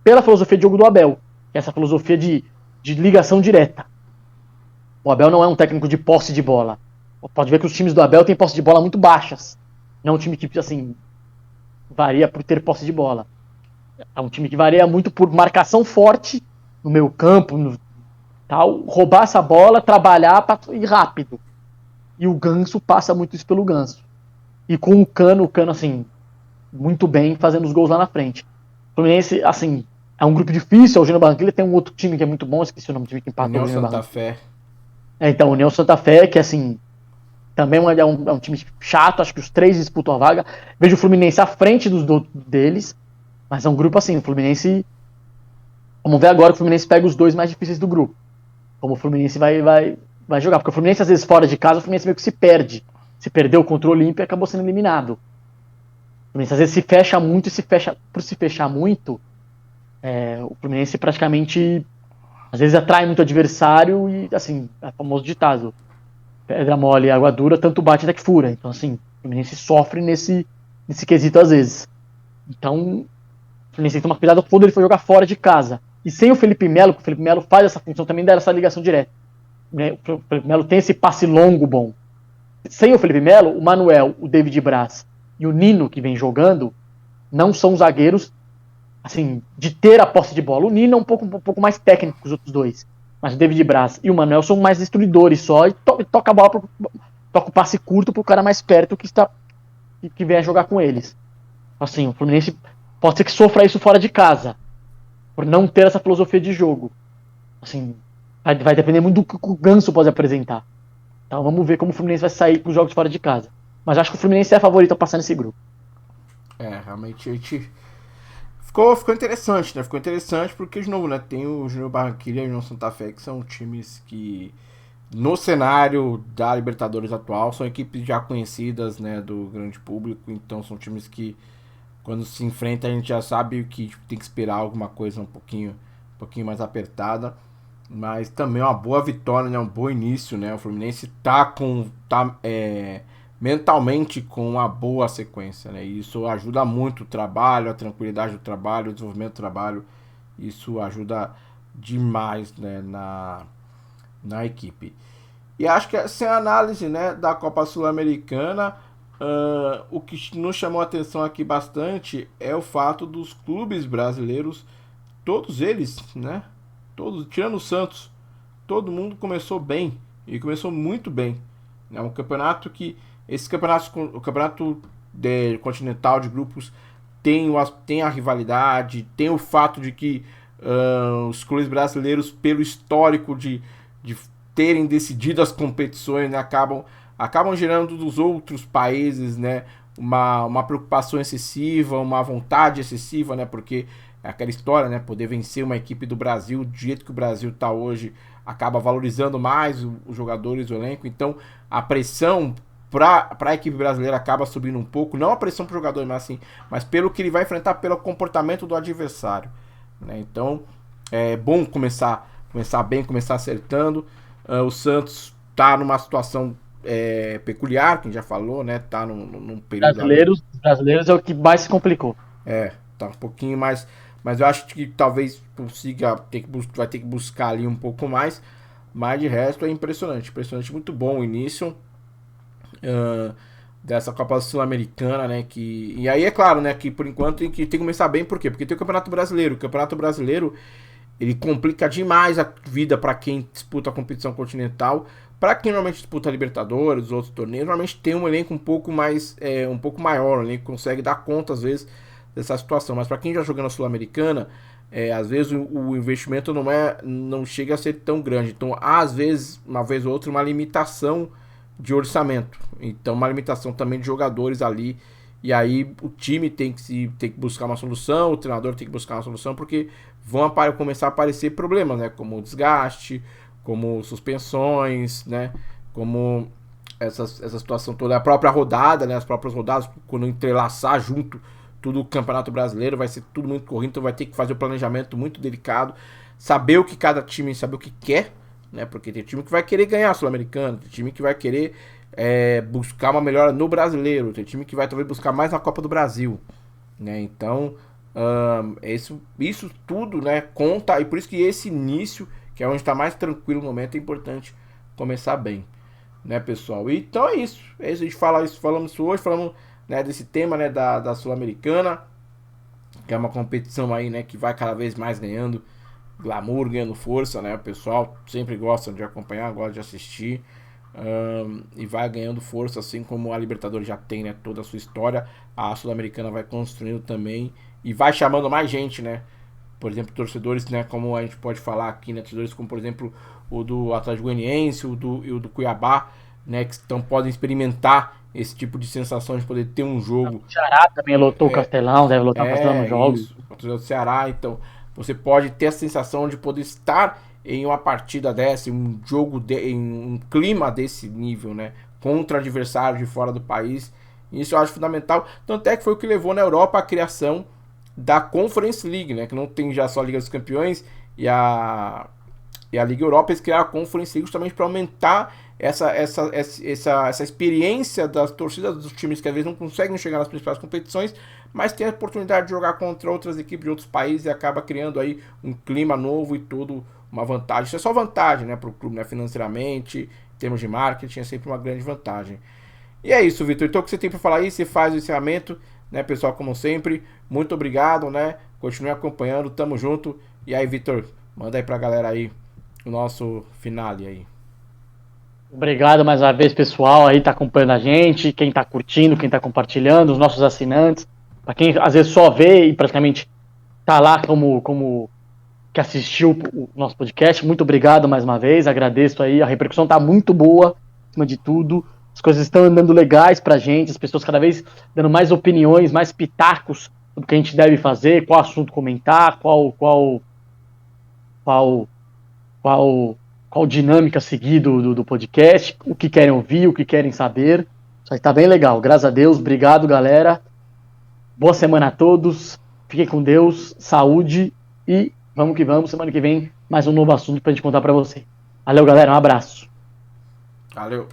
pela filosofia de jogo do Abel, que é essa filosofia de ligação direta. O Abel não é um técnico de posse de bola. Pode ver que os times do Abel têm posse de bola muito baixas. Não é um time que, assim, varia por ter posse de bola. É um time que varia muito por marcação forte no meio campo, tal, roubar essa bola, trabalhar para ir rápido. E o Ganso passa muito isso pelo Ganso. E com o Cano, assim, muito bem, fazendo os gols lá na frente. O Fluminense, assim, é um grupo difícil. O Júnior Barranquilla tem um outro time que é muito bom, esqueci o nome do time que empatou. União Santa Fé. Então, o União Santa Fé, que, assim, também é um time chato. Acho que os 3 disputam a vaga. Vejo o Fluminense à frente deles, mas é um grupo assim, o Fluminense... Vamos ver agora que o Fluminense pega os 2 mais difíceis do grupo. Como o Fluminense vai jogar. Porque o Fluminense, às vezes, fora de casa, o Fluminense meio que se perde. Se perdeu contra o Olímpia e acabou sendo eliminado. O Fluminense, às vezes, se fecha muito por se fechar muito, o Fluminense praticamente, às vezes, atrai muito adversário e, assim, é o famoso ditado. Pedra mole e água dura, tanto bate até que fura. Então, assim, o Fluminense sofre nesse quesito, às vezes. Então, o Fluminense tem que tomar cuidado quando ele for jogar fora de casa. E sem o Felipe Melo, que o Felipe Melo faz essa função também, dessa ligação direta. O Felipe Melo tem esse passe longo bom. Sem o Felipe Melo, o Manuel, o David Braz e o Nino, que vem jogando, não são zagueiros, assim, de ter a posse de bola. O Nino é um pouco mais técnico que os outros 2. Mas o David Braz e o Manuel são mais destruidores só, e toca a bola, toca o passe curto pro cara mais perto que vem a jogar com eles. Assim, o Fluminense pode ser que sofra isso fora de casa, por não ter essa filosofia de jogo. Assim, vai depender muito do que o Ganso pode apresentar. Então vamos ver como o Fluminense vai sair com os jogos fora de casa. Mas acho que o Fluminense é favorito a passar nesse grupo. Realmente a gente ficou interessante, né? Ficou interessante porque, de novo, né? Tem o Júnior Barranquilla e o União Santa Fé, que são times que, no cenário da Libertadores atual, são equipes já conhecidas, né? Do grande público. Então, são times que, quando se enfrenta, a gente já sabe que tem que esperar alguma coisa um pouquinho mais apertada. Mas também é uma boa vitória, né? Um bom início, né? O Fluminense tá mentalmente com uma boa sequência, né? E isso ajuda muito o trabalho, a tranquilidade do trabalho, o desenvolvimento do trabalho. Isso ajuda demais, né, na equipe. E acho que essa é a análise, né, da Copa Sul-Americana. O que nos chamou a atenção aqui bastante é o fato dos clubes brasileiros, todos eles, né, todos, tirando o Santos, todo mundo começou bem e começou muito bem. É um campeonato que o campeonato continental de grupos tem a rivalidade, tem o fato de que os clubes brasileiros, pelo histórico de terem decidido as competições, né, acabam gerando dos outros países, né, uma preocupação excessiva, uma vontade excessiva, né, porque é aquela história, né, poder vencer uma equipe do Brasil do jeito que o Brasil está hoje acaba valorizando mais os jogadores, o elenco. Então a pressão para a equipe brasileira acaba subindo um pouco, não a pressão para o jogador, mas pelo que ele vai enfrentar, pelo comportamento do adversário, né? Então é bom começar bem, começar acertando. O Santos está numa situação peculiar, quem já falou, né? Tá num período ali. Brasileiros é o que mais se complicou. Tá um pouquinho mais. Mas eu acho que talvez vai ter que buscar ali um pouco mais. Mas de resto é impressionante. Impressionante, muito bom o início dessa Copa Sul-Americana, né? E aí é claro, né? Que por enquanto tem que começar bem, por quê? Porque tem o Campeonato Brasileiro. O Campeonato Brasileiro ele complica demais a vida para quem disputa a competição continental. Para quem normalmente disputa a Libertadores, os outros torneios, normalmente tem um elenco um pouco maior, um elenco que consegue dar conta às vezes dessa situação. Mas para quem já joga na Sul-Americana, às vezes o investimento não chega a ser tão grande. Então, às vezes, uma vez ou outra, uma limitação de orçamento. Então, uma limitação também de jogadores ali. E aí o time tem que buscar uma solução, o treinador tem que buscar uma solução, porque vão começar a aparecer problemas, né? Como desgaste, como suspensões, né? Como essa situação toda, a própria rodada, né? As próprias rodadas, quando entrelaçar junto tudo o Campeonato Brasileiro, vai ser tudo muito corrido, então vai ter que fazer um planejamento muito delicado, saber o que cada time, saber o que quer, né? Porque tem time que vai querer ganhar a Sul-Americana, tem time que vai querer buscar uma melhora no Brasileiro, tem time que vai talvez buscar mais na Copa do Brasil, né? Então isso tudo, né, conta, e por isso que esse início, que é onde está mais tranquilo no momento, é importante começar bem, né, pessoal? Então é isso, a gente falamos isso hoje, falamos, né, desse tema, né, da Sul-Americana, que é uma competição aí, né, que vai cada vez mais ganhando glamour, ganhando força, né? O pessoal sempre gosta de acompanhar, gosta de assistir, e vai ganhando força, assim como a Libertadores já tem, né, toda a sua história. A Sul-Americana vai construindo também e vai chamando mais gente, né? Por exemplo, torcedores, né, como a gente pode falar aqui, né, torcedores como, por exemplo, o do Atlético Goianiense, o do Cuiabá, né, que podem experimentar esse tipo de sensação de poder ter um jogo. O Ceará também lotou o Castelão, deve lotar o Castelão nos jogos. Isso, contra o Ceará, então você pode ter a sensação de poder estar em uma partida dessa, em um jogo, em um clima desse nível, né, contra adversários de fora do país. Isso eu acho fundamental, tanto é que foi o que levou na Europa a criação da Conference League, né, que não tem já só a Liga dos Campeões e a Liga Europa. Eles criaram a Conference League justamente para aumentar essa experiência das torcidas dos times que às vezes não conseguem chegar nas principais competições, mas tem a oportunidade de jogar contra outras equipes de outros países e acaba criando aí um clima novo e tudo, uma vantagem. Isso é só vantagem, né, para o clube, né, financeiramente, em termos de marketing, é sempre uma grande vantagem. E é isso, Vitor. Então o que você tem para falar aí? Você faz o encerramento, né, pessoal, como sempre. Muito obrigado, né? Continue acompanhando, tamo junto. E aí, Vitor, manda aí pra galera aí o nosso finale aí. Obrigado mais uma vez, pessoal, aí tá acompanhando a gente, quem tá curtindo, quem tá compartilhando, os nossos assinantes, para quem às vezes só vê e praticamente tá lá como que assistiu o nosso podcast, muito obrigado mais uma vez, agradeço aí, a repercussão tá muito boa, acima de tudo, as coisas estão andando legais pra gente, as pessoas cada vez dando mais opiniões, mais pitacos sobre o que a gente deve fazer, qual assunto comentar, qual dinâmica seguir do podcast, o que querem ouvir, o que querem saber. Isso aí tá bem legal, graças a Deus. Obrigado, galera. Boa semana a todos. Fiquem com Deus, saúde e vamos que vamos. Semana que vem, mais um novo assunto pra gente contar pra você. Valeu, galera. Um abraço. Valeu.